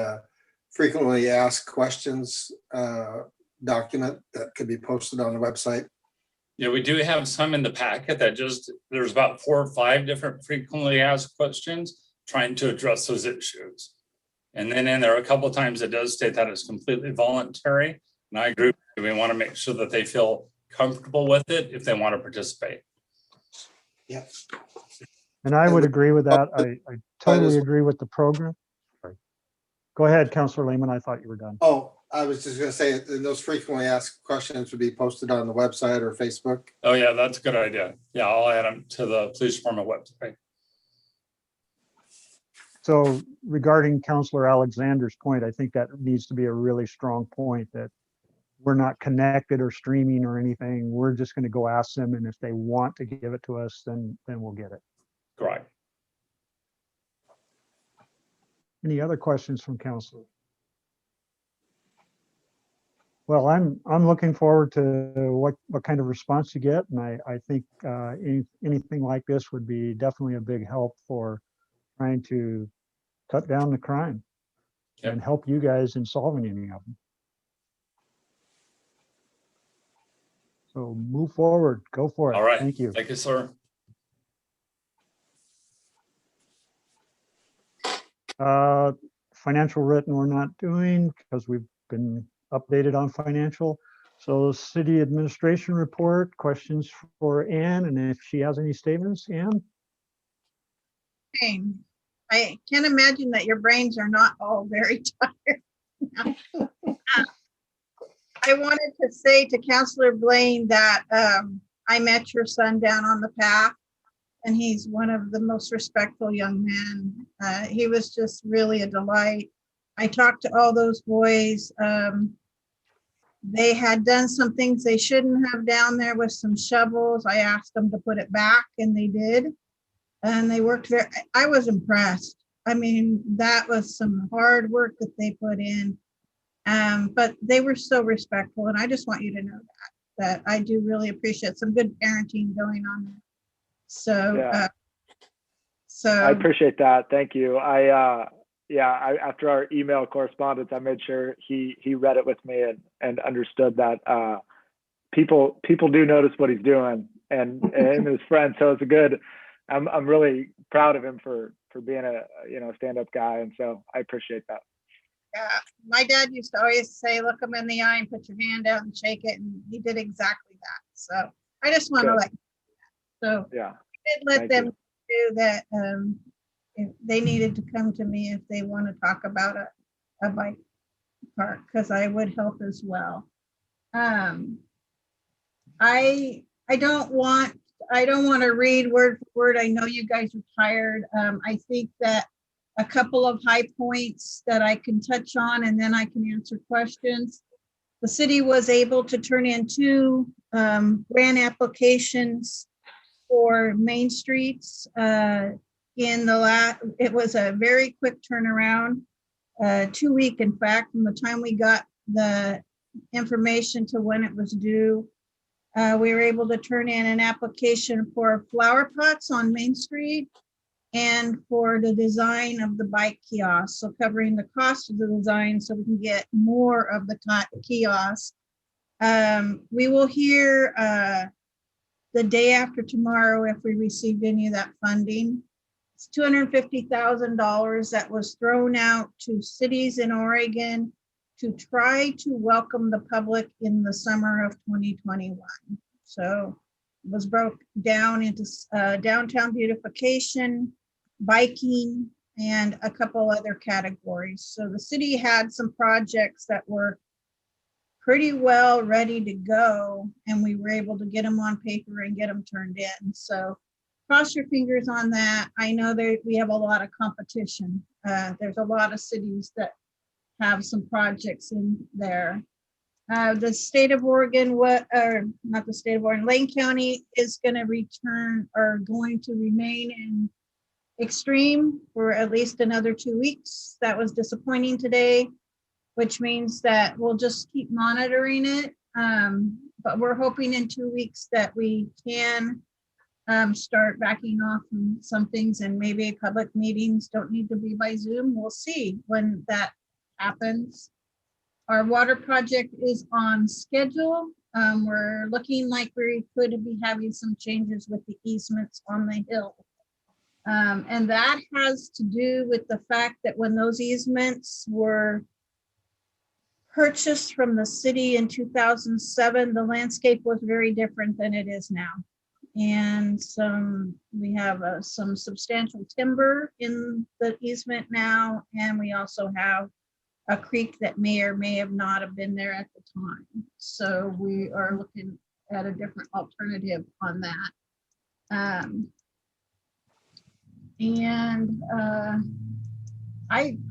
frequently asked questions document that could be posted on the website. Yeah, we do have some in the packet that there's about 4 or 5 different frequently asked questions trying to address those issues. And then there are a couple of times it does state that it's completely voluntary. And I agree, we want to make sure that they feel comfortable with it if they want to participate. Yeah. And I would agree with that. I totally agree with the program. Sorry. Go ahead, Councillor Lehman. I thought you were done. Oh, I was just gonna say, those frequently asked questions would be posted on the website or Facebook. Oh, yeah, that's a good idea. Yeah, I'll add them to the police department website. So regarding Counselor Alexander's point, I think that needs to be a really strong point, that we're not connected or streaming or anything. We're just going to go ask them, and if they want to give it to us, then we'll get it. Correct. Any other questions from council? Well, I'm looking forward to what kind of response you get, and I think anything like this would be definitely a big help for trying to cut down the crime and help you guys in solving any of them. So move forward, go for it. All right. Thank you. Thank you, sir. Financial written we're not doing because we've been updated on financial. So city administration report, questions for Ann, and if she has any statements, Ann? Shane, I can't imagine that your brains are not all very tired. I wanted to say to Councillor Blaine that I met your son down on the path, and he's one of the most respectful young men. He was just really a delight. I talked to all those boys. They had done some things they shouldn't have down there with some shovels. I asked them to put it back, and they did. And they worked very, I was impressed. I mean, that was some hard work that they put in. But they were so respectful, and I just want you to know that I do really appreciate some good parenting going on there. So, Yeah. So I appreciate that. Thank you. After our email correspondence, I made sure he read it with me and understood that people do notice what he's doing and his friends. So it's a good. I'm really proud of him for being a stand-up guy, and so I appreciate that. Yeah, my dad used to always say, "Look him in the eye and put your hand out and shake it," and he did exactly that. So I just want to let. So yeah, I did let them do that. If they needed to come to me if they want to talk about a bike park, because I would help as well. I don't want to read word for word. I know you guys are tired. I think that a couple of high points that I can touch on, and then I can answer questions. The city was able to turn in 2 grant applications for main streets it was a very quick turnaround, 2 week, in fact, from the time we got the information to when it was due. We were able to turn in an application for flower pots on Main Street and for the design of the bike kiosk. So covering the cost of the design so we can get more of the kiosk. We will hear the day after tomorrow if we received any of that funding. It's $250,000 that was thrown out to cities in Oregon to try to welcome the public in the summer of 2021. So it was broke down into downtown beautification, biking, and a couple other categories. So the city had some projects that were pretty well ready to go, and we were able to get them on paper and get them turned in. So cross your fingers on that. I know we have a lot of competition. There's a lot of cities that have some projects in there. The state of Oregon, not the state of Oregon, Lane County is going to remain in extreme for at least another 2 weeks. That was disappointing today, which means that we'll just keep monitoring it. But we're hoping in 2 weeks that we can start backing off from some things, and maybe public meetings don't need to be by Zoom. We'll see when that happens. Our water project is on schedule. We're looking like we could be having some changes with the easements on the hill. And that has to do with the fact that when those easements were purchased from the city in 2007, the landscape was very different than it is now. And we have some substantial timber in the easement now, and we also have a creek that may or may have not have been there at the time. So we are looking at a different alternative on that.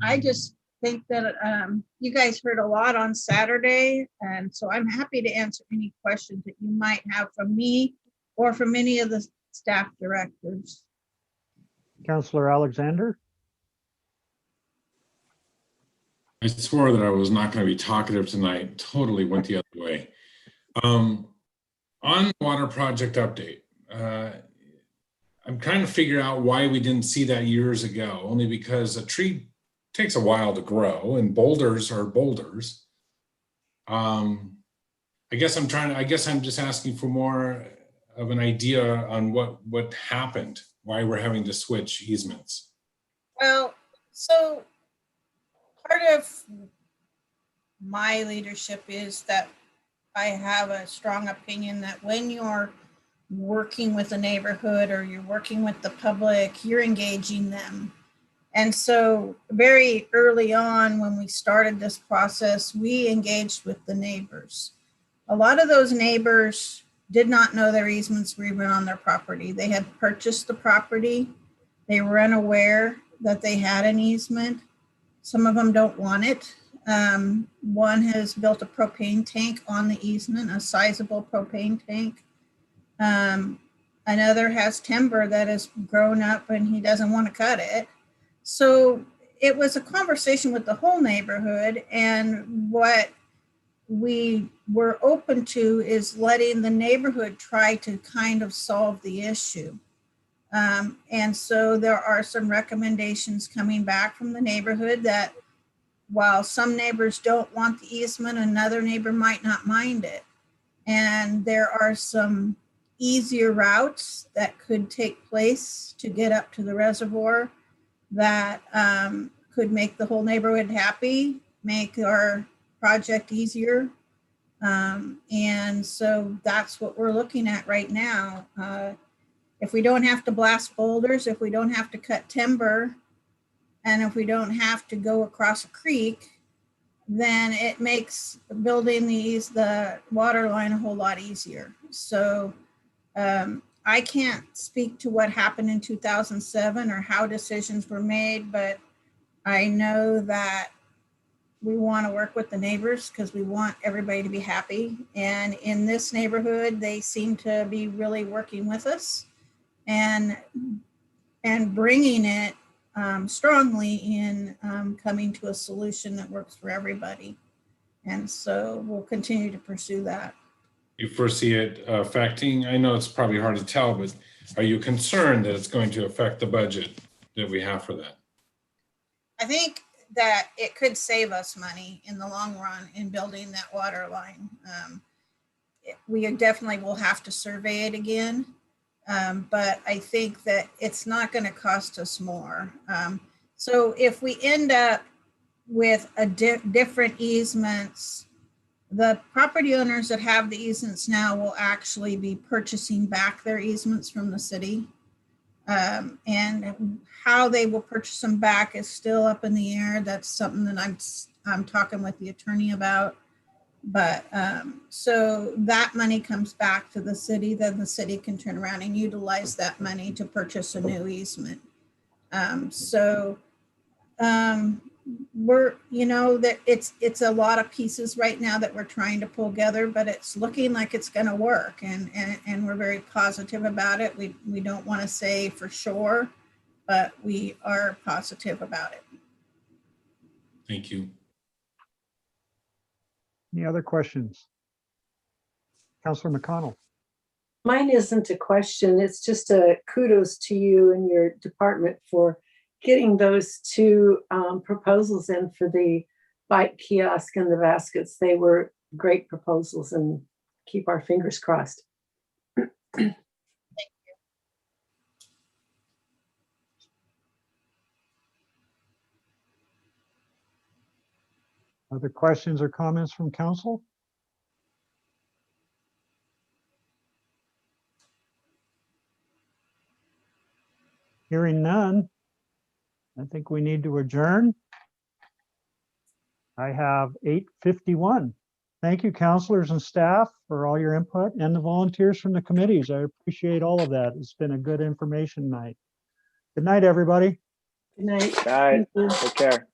I just think that you guys heard a lot on Saturday, and so I'm happy to answer any questions that you might have from me or from any of the staff directors. Councillor Alexander? I swore that I was not going to be talkative tonight. Totally went the other way. On the water project update, I'm trying to figure out why we didn't see that years ago, only because a tree takes a while to grow and boulders are boulders. I guess I'm just asking for more of an idea on what happened, why we're having to switch easements. Well, so part of my leadership is that I have a strong opinion that when you're working with a neighborhood or you're working with the public, you're engaging them. And so very early on when we started this process, we engaged with the neighbors. A lot of those neighbors did not know their easements were even on their property. They had purchased the property. They were unaware that they had an easement. Some of them don't want it. One has built a propane tank on the easement, a sizable propane tank. Another has timber that has grown up and he doesn't want to cut it. So it was a conversation with the whole neighborhood, and what we were open to is letting the neighborhood try to kind of solve the issue. And so there are some recommendations coming back from the neighborhood that while some neighbors don't want the easement, another neighbor might not mind it. And there are some easier routes that could take place to get up to the reservoir that could make the whole neighborhood happy, make our project easier. And so that's what we're looking at right now. If we don't have to blast boulders, if we don't have to cut timber, and if we don't have to go across a creek, then it makes building the water line a whole lot easier. So I can't speak to what happened in 2007 or how decisions were made, but I know that we want to work with the neighbors because we want everybody to be happy. And in this neighborhood, they seem to be really working with us and bringing it strongly in coming to a solution that works for everybody. And so we'll continue to pursue that. You foresee it affecting, I know it's probably hard to tell, but are you concerned that it's going to affect the budget that we have for that? I think that it could save us money in the long run in building that water line. We definitely will have to survey it again, but I think that it's not going to cost us more. So if we end up with a different easements, the property owners that have the easements now will actually be purchasing back their easements from the city. And how they will purchase them back is still up in the air. That's something that I'm talking with the attorney about. But so that money comes back to the city, then the city can turn around and utilize that money to purchase a new easement. We're, that it's a lot of pieces right now that we're trying to pull together, but it's looking like it's going to work, and we're very positive about it. We don't want to say for sure, but we are positive about it. Thank you. Any other questions? Councillor McConnell. Mine isn't a question. It's just a kudos to you and your department for getting those two proposals in for the bike kiosk and the baskets. They were great proposals, and keep our fingers crossed. Thank you. Other questions or comments from council? Hearing none, I think we need to adjourn. I have 8:51. Thank you, counselors and staff, for all your input, and the volunteers from the committees. I appreciate all of that. It's been a good information night. Good night, everybody. Good night. Night. Thank you. Take care.